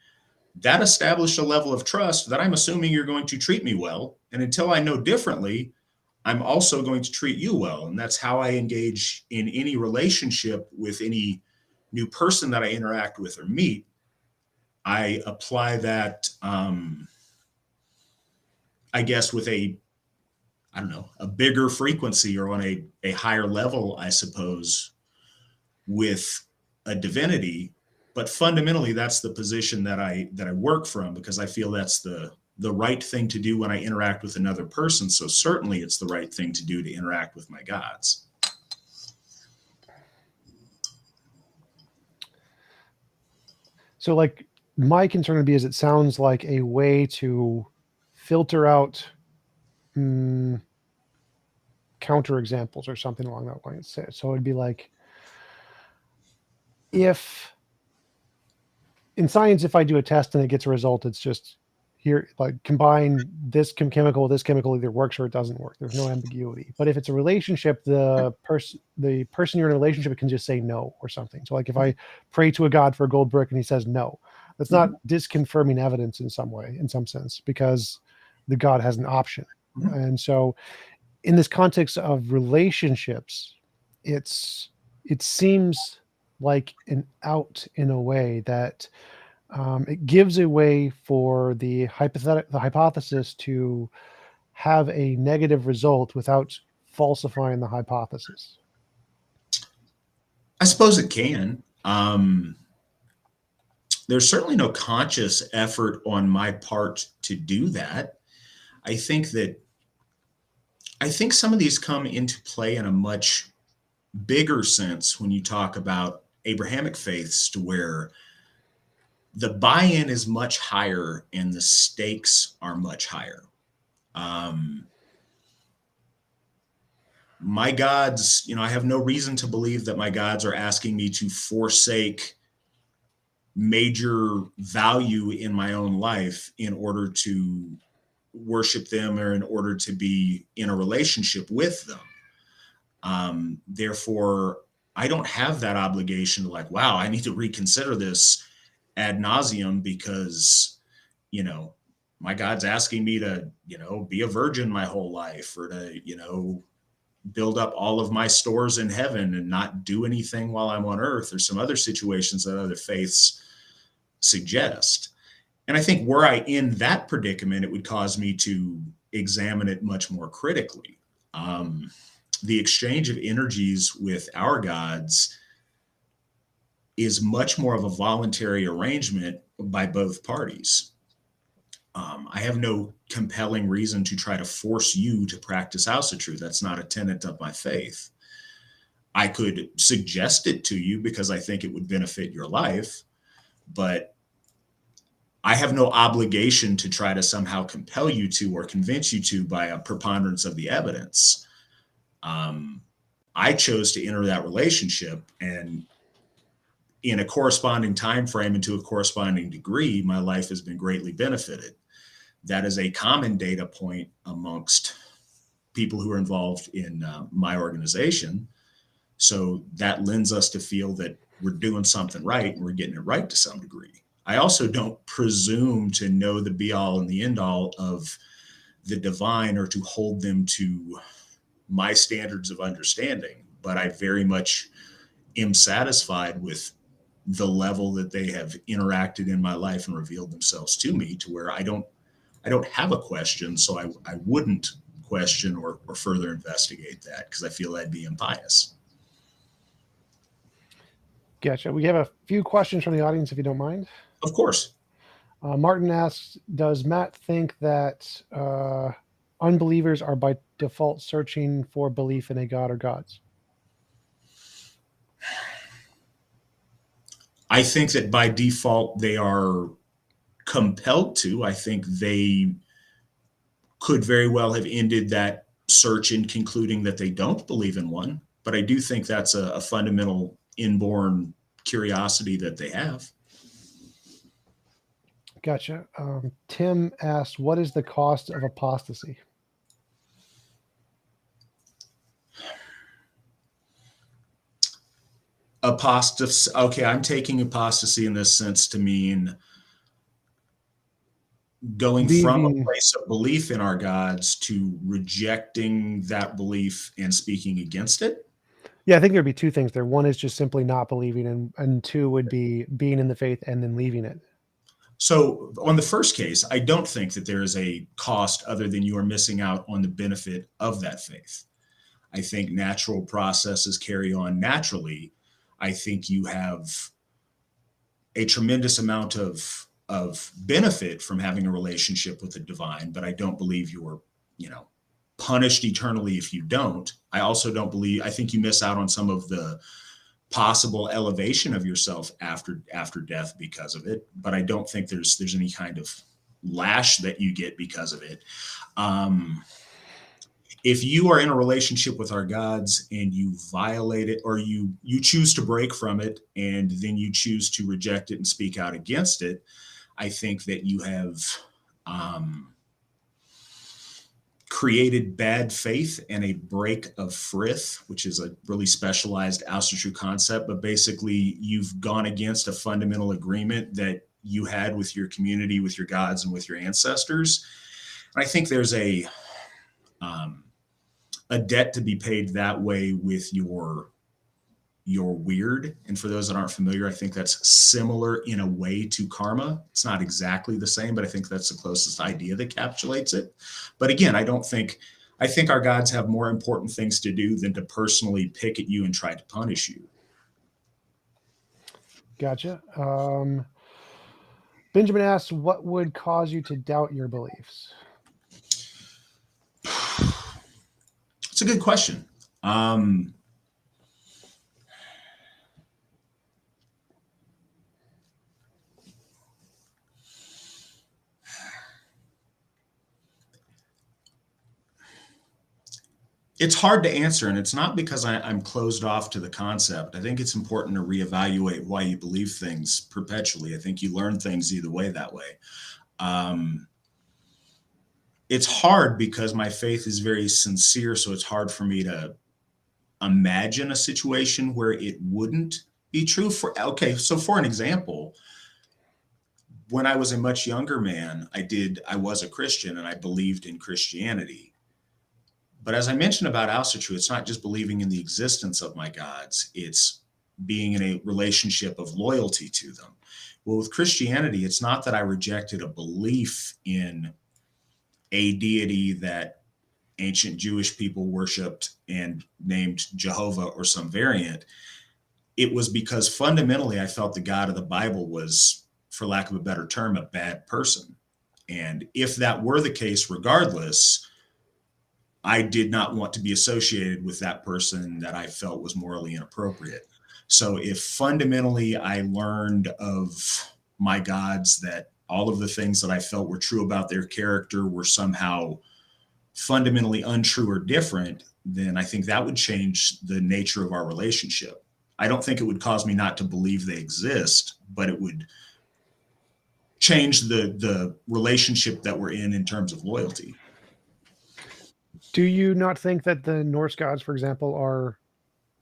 That established a level of trust that I'm assuming you're going to treat me well. And until I know differently, I'm also going to treat you well. And that's how I engage in any relationship with any new person that I interact with or meet. I apply that, I guess, with a bigger frequency or on a higher level, I suppose, with a divinity. But fundamentally, that's the position that I work from, because I feel that's the right thing to do when I interact with another person. So certainly it's the right thing to do to interact with my gods. So like, my concern would be is it sounds like a way to filter out counter examples or something along that line. So it'd be like, if in science, if I do a test and it gets a result, it's just here, like, combine this chemical with this chemical, either works or it doesn't work. There's no ambiguity. But if it's a relationship, the person you're in a relationship can just say no or something. So like, if I pray to a god for a gold brick and he says no, That's not disconfirming evidence in some way, in some sense, because the God has an option. And so in this context of relationships, it seems like an out in a way that it gives a way for the hypothesis to have a negative result without falsifying the hypothesis. I suppose it can. There's certainly no conscious effort on my part to do that. I think some of these come into play in a much bigger sense when you talk about Abrahamic faiths, to where the buy-in is much higher and the stakes are much higher. My gods, I have no reason to believe that my gods are asking me to forsake major value in my own life in order to worship them or in order to be in a relationship with them. Therefore, I don't have that obligation to like, wow, I need to reconsider this ad nauseum because, my God's asking me to, be a virgin my whole life, or to, build up all of my stores in heaven and not do anything while I'm on earth, or some other situations that other faiths suggest. And I think were I in that predicament, it would cause me to examine it much more critically. The exchange of energies with our gods is much more of a voluntary arrangement by both parties. I have no compelling reason to try to force you to practice Asatru. That's not a tenet of my faith. I could suggest it to you because I think it would benefit your life, but I have no obligation to try to somehow compel you to or convince you to by a preponderance of the evidence. I chose to enter that relationship, and in a corresponding time frame and to a corresponding degree, my life has been greatly benefited. That is a common data point amongst people who are involved in my organization. So that lends us to feel that we're doing something right and we're getting it right to some degree. I also don't presume to know the be all and the end all of the divine or to hold them to my standards of understanding, but I very much am satisfied with the level that they have interacted in my life and revealed themselves to me, to where I don't have a question, so I wouldn't question or further investigate that, because I feel that'd be impious. Gotcha. We have a few questions from the audience, if you don't mind. Of course. Martin asks, does Matt think that unbelievers are by default searching for belief in a god or gods? I think that by default they are compelled to. I think they could very well have ended that search in concluding that they don't believe in one. But I do think that's a fundamental inborn curiosity that they have. Gotcha. Tim asks, what is the cost of apostasy? Apostasy. Okay, I'm taking apostasy in this sense to mean going from a place of belief in our gods to rejecting that belief and speaking against it. Yeah, I think there'd be two things there. One is just simply not believing, and two would be being in the faith and then leaving it. So on the first case, I don't think that there is a cost other than you are missing out on the benefit of that faith. I think natural processes carry on naturally. I think you have a tremendous amount of benefit from having a relationship with the divine, but I don't believe you're, punished eternally if you don't. I also don't believe, I think you miss out on some of the possible elevation of yourself after death because of it, but I don't think there's any kind of lash that you get because of it. If you are in a relationship with our gods and you violate it, or you choose to break from it and then you choose to reject it and speak out against it, I think that you have created bad faith and a break of frith, which is a really specialized Asatru concept. But basically, you've gone against a fundamental agreement that you had with your community, with your gods, and with your ancestors. And I think there's a debt to be paid that way with your weird. And for those that aren't familiar, I think that's similar in a way to karma. It's not exactly the same, but I think that's the closest idea that encapsulates it. But again, I think our gods have more important things to do than to personally pick at you and try to punish you. Gotcha. Benjamin asks, what would cause you to doubt your beliefs? It's a good question. It's hard to answer, and it's not because I'm closed off to the concept. I think it's important to reevaluate why you believe things perpetually. I think you learn things either way that way. It's hard because my faith is very sincere, so it's hard for me to imagine a situation where it wouldn't be true. So for an example, when I was a much younger man, I was a Christian and I believed in Christianity. But as I mentioned about Asatru, it's not just believing in the existence of my gods, it's being in a relationship of loyalty to them. Well, with Christianity, it's not that I rejected a belief in a deity that ancient Jewish people worshiped and named Jehovah or some variant. It was because fundamentally I felt the God of the Bible was, for lack of a better term, a bad person. And if that were the case, regardless, I did not want to be associated with that person that I felt was morally inappropriate. So if fundamentally I learned of my gods that all of the things that I felt were true about their character were somehow fundamentally untrue or different, then I think that would change the nature of our relationship. I don't think it would cause me not to believe they exist, but it would change the relationship that we're in terms of loyalty. Do you not think that the Norse gods, for example, are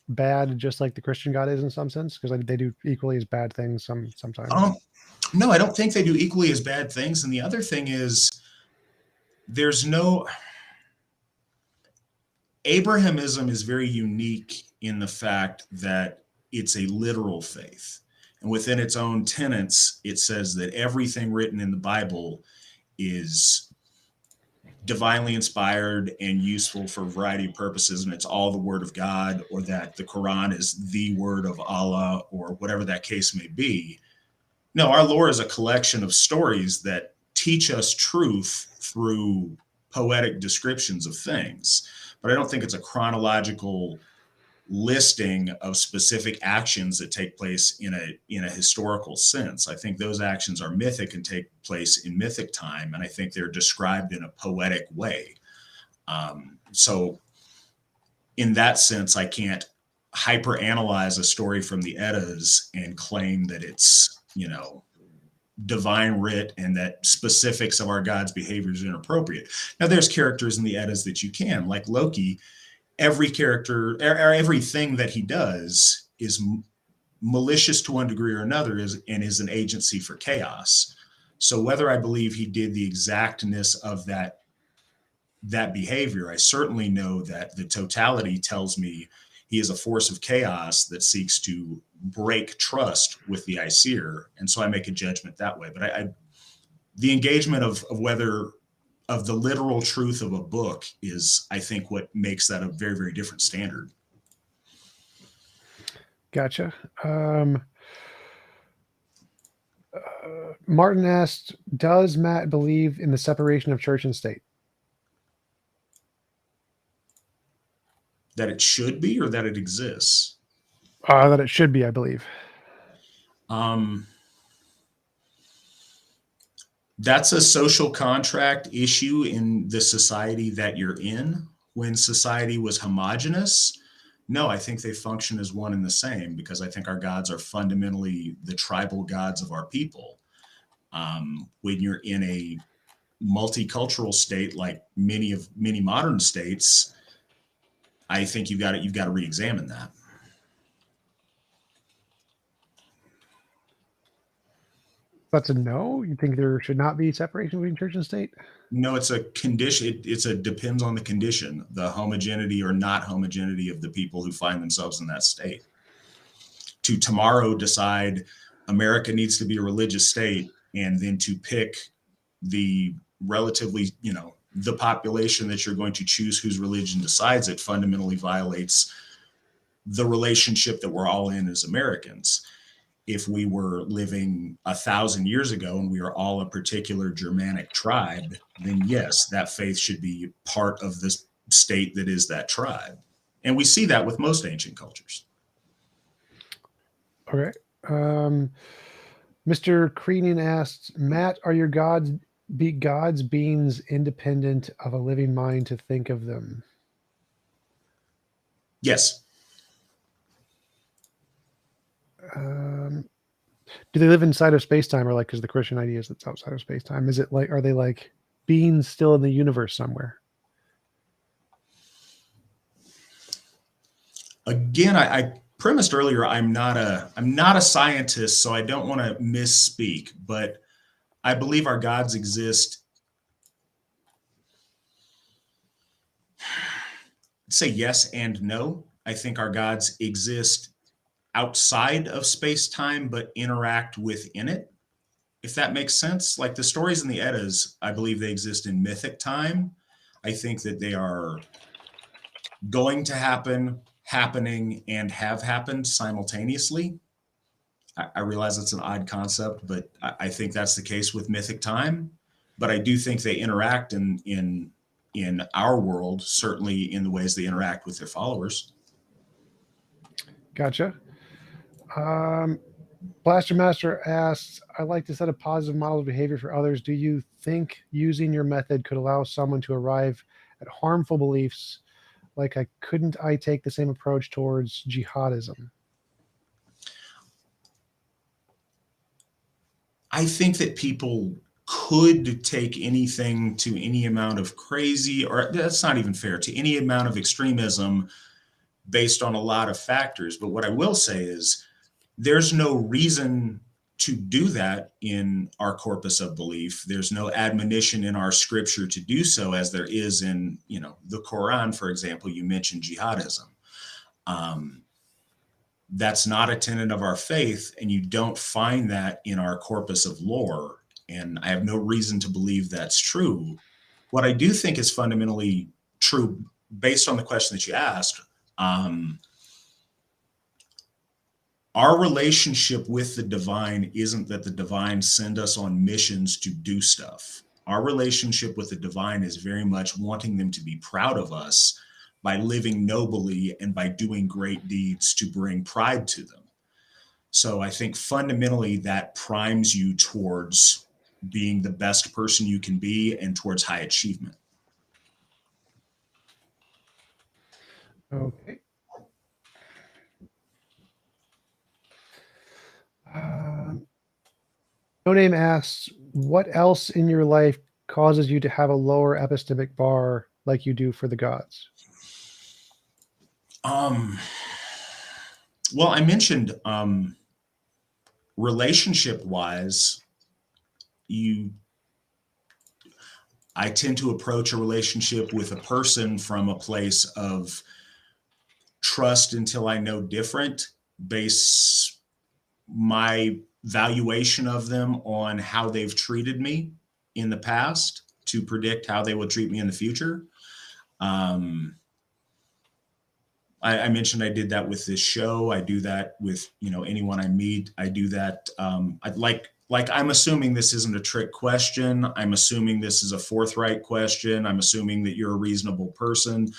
bad just like the Christian God is in some sense? Because they do equally as bad things sometimes. No, I don't think they do equally as bad things. And the other thing is, Abrahamism is very unique in the fact that it's a literal faith. And within its own tenets, it says that everything written in the Bible is divinely inspired and useful for a variety of purposes, and it's all the word of God, or that the Quran is the word of Allah, or whatever that case may be. No, our lore is a collection of stories that teach us truth through poetic descriptions of things. But I don't think it's a chronological listing of specific actions that take place in a historical sense. I think those actions are mythic and take place in mythic time, and I think they're described in a poetic way. So in that sense, I can't hyperanalyze a story from the Eddas and claim that it's, divine writ and that specifics of our God's behavior is inappropriate. Now, there's characters in the Eddas that you can, like Loki. Every character or everything that he does is malicious to one degree or another and is an agency for chaos. So whether I believe he did the exactness of that behavior, I certainly know that the totality tells me he is a force of chaos that seeks to break trust with the Aesir. And so I make a judgment that way. But the engagement of the literal truth of a book is, I think, what makes that a very, very different standard. Gotcha. Martin asked, does Matt believe in the separation of church and state? That it should be, or that it exists? That it should be, I believe. That's a social contract issue in the society that you're in. When society was homogenous, no, I think they function as one and the same, because I think our gods are fundamentally the tribal gods of our people. When you're in a multicultural state like many modern states, I think you've got to re-examine that. That's a no? You think there should not be separation between church and state? No, it's a condition. It's a depends on the condition, the homogeneity or not homogeneity of the people who find themselves in that state. To tomorrow decide America needs to be a religious state, and then to pick the relatively, the population that you're going to choose whose religion decides it fundamentally violates the relationship that we're all in as Americans. If we were living 1,000 years ago and we are all a particular Germanic tribe, then yes, that faith should be part of this state that is that tribe. And we see that with most ancient cultures. Okay. Mr. Creenan asks, Matt, are your God's beings independent of a living mind to think of them? Yes. Do they live inside of space-time, or like, because the Christian idea is it's outside of space-time? Is it like, are they like beings still in the universe somewhere? Again, I premised earlier, I'm not a scientist, so I don't want to misspeak, but I believe our gods exist. Say yes and no. I think our gods exist outside of space-time, but interact within it, if that makes sense. Like the stories in the Eddas, I believe they exist in mythic time. I think that they are going to happen, happening, and have happened simultaneously. I realize it's an odd concept, but I think that's the case with mythic time. But I do think they interact in our world, certainly in the ways they interact with their followers. Gotcha. Blaster Master asks, I like to set a positive model of behavior for others. Do you think using your method could allow someone to arrive at harmful beliefs? Like, couldn't I take the same approach towards jihadism? I think that people could take anything to any amount of crazy, or that's not even fair, to any amount of extremism based on a lot of factors. But what I will say is there's no reason to do that in our corpus of belief. There's no admonition in our scripture to do so, as there is in, the Quran, for example. You mentioned jihadism. That's not a tenet of our faith, and you don't find that in our corpus of lore. And I have no reason to believe that's true. What I do think is fundamentally true, based on the question that you asked, our relationship with the divine isn't that the divine send us on missions to do stuff. Our relationship with the divine is very much wanting them to be proud of us by living nobly and by doing great deeds to bring pride to them. So I think fundamentally that primes you towards being the best person you can be and towards high achievement. Okay. No Name asks, what else in your life causes you to have a lower epistemic bar like you do for the gods? Well, I mentioned relationship wise, I tend to approach a relationship with a person from a place of trust until I know different, base my valuation of them on how they've treated me in the past to predict how they will treat me in the future. I mentioned I did that with this show. I do that with, anyone I meet. I do that. I'm assuming this isn't a trick question. I'm assuming this is a forthright question. I'm assuming that you're a reasonable person.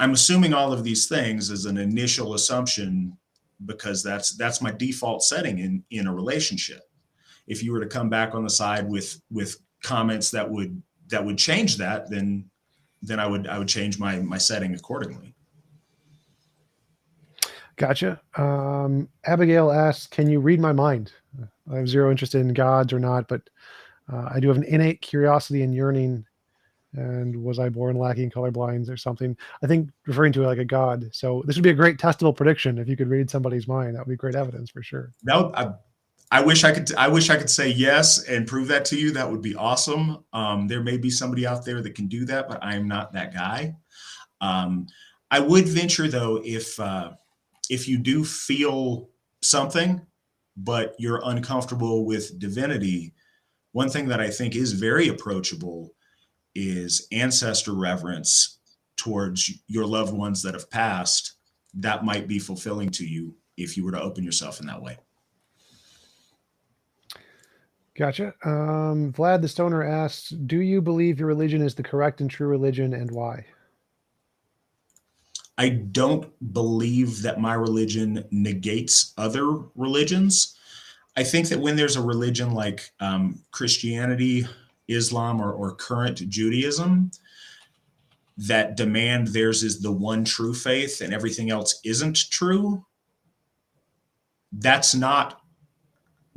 I'm assuming all of these things as an initial assumption, because that's my default setting in a relationship. If you were to come back on the side with comments that would change that, then I would change my setting accordingly. Gotcha. Abigail asks, can you read my mind? I have zero interest in gods or not, but I do have an innate curiosity and yearning. And was I born lacking colorblindness or something? I think referring to it like a god. So this would be a great testable prediction. If you could read somebody's mind, that would be great evidence for sure. I wish I could say yes and prove that to you. That would be awesome. There may be somebody out there that can do that, but I am not that guy. Um, I would venture though, if you do feel something, but you're uncomfortable with divinity, one thing that I think is very approachable is ancestor reverence towards your loved ones that have passed. That might be fulfilling to you if you were to open yourself in that way. Gotcha. Vlad the Stoner asks, do you believe your religion is the correct and true religion, and why? I don't believe that my religion negates other religions. I think that when there's a religion like Christianity, Islam, or current Judaism that demand theirs is the one true faith and everything else isn't true, that's not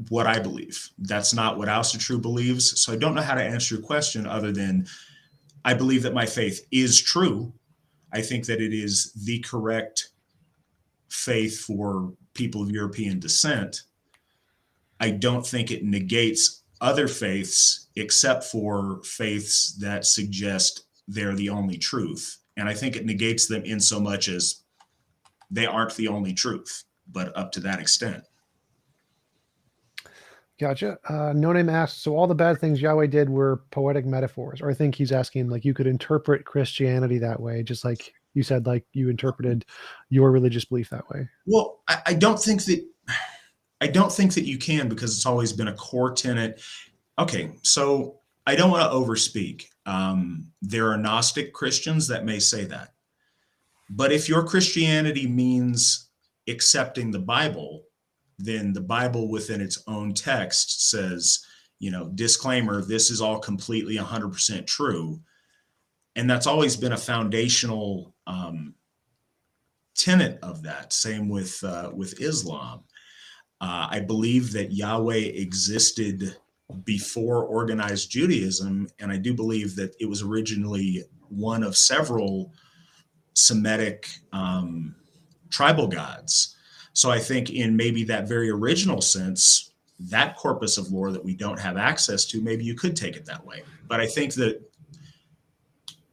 what I believe. That's not what Asatru believes. So I don't know how to answer your question other than I believe that my faith is true. I think that it is the correct faith for people of European descent. I don't think it negates other faiths except for faiths that suggest they're the only truth. And I think it negates them in so much as they aren't the only truth, but up to that extent. Gotcha. No Name asks, so all the bad things Yahweh did were poetic metaphors, or I think he's asking like you could interpret Christianity that way, just like you said, like you interpreted your religious belief that way. Well, I don't think that you can, because it's always been a core tenet. Okay, so I don't want to overspeak. There are Gnostic Christians that may say that. But if your Christianity means accepting the Bible, then the Bible within its own text says, disclaimer, this is all completely 100% true. And that's always been a foundational tenet of that. Same with Islam. I believe that Yahweh existed before organized Judaism, and I do believe that it was originally one of several Semitic tribal gods. So I think in maybe that very original sense, that corpus of lore that we don't have access to, maybe you could take it that way. But I think that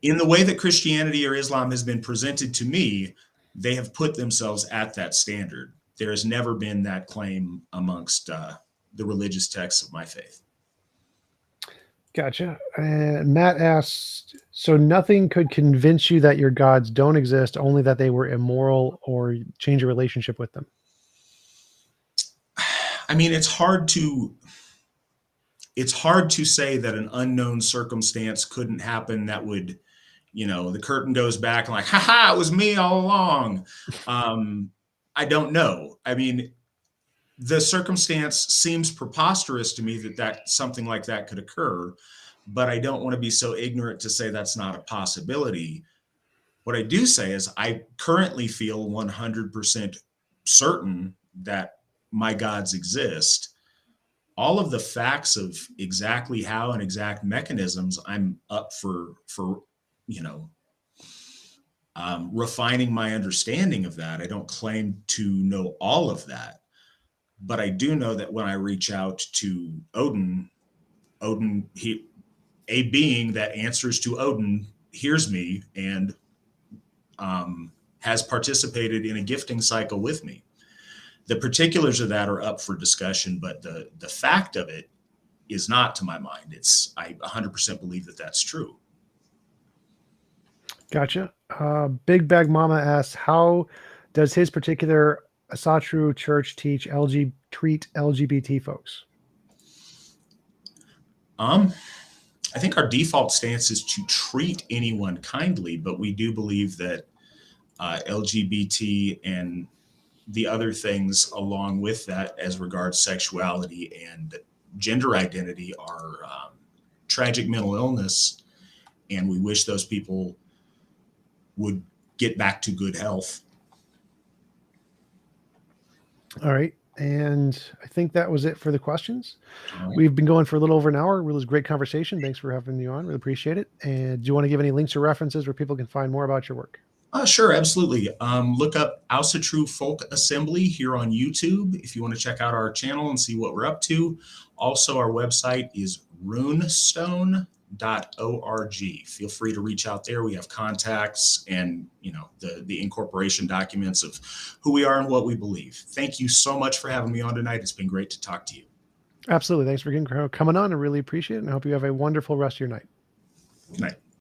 in the way that Christianity or Islam has been presented to me, they have put themselves at that standard. There has never been that claim amongst the religious texts of my faith. Gotcha. And Matt asks, so nothing could convince you that your gods don't exist, only that they were immoral or change your relationship with them? I mean, it's hard to say that an unknown circumstance couldn't happen that would, the curtain goes back and like, haha, it was me all along. I don't know. I mean, the circumstance seems preposterous to me that something like that could occur, but I don't want to be so ignorant to say that's not a possibility. What I do say is I currently feel 100% certain that my gods exist. All of the facts of exactly how and exact mechanisms, I'm up for refining my understanding of that. I don't claim to know all of that, but I do know that when I reach out to Odin, a being that answers to Odin, hears me and has participated in a gifting cycle with me. The particulars of that are up for discussion, but the fact of it is not, to my mind. I 100% believe that that's true. Gotcha. Big Bag Mama asks, how does his particular Asatru church treat LGBT folks? I think our default stance is to treat anyone kindly, but we do believe that LGBT and the other things along with that as regards sexuality and gender identity are tragic mental illness, and we wish those people would get back to good health. All right. And I think that was it for the questions. Right. We've been going for a little over an hour. It was a great conversation. Thanks for having me on. Really appreciate it. And do you want to give any links or references where people can find more about your work? Sure, absolutely. Look up Asatru Folk Assembly here on YouTube if you want to check out our channel and see what we're up to. Also, our website is runestone.org. Feel free to reach out there. We have contacts and the incorporation documents of who we are and what we believe. Thank you so much for having me on tonight. It's been great to talk to you. Absolutely. Thanks for coming on. I really appreciate it, and I hope you have a wonderful rest of your night. Good night.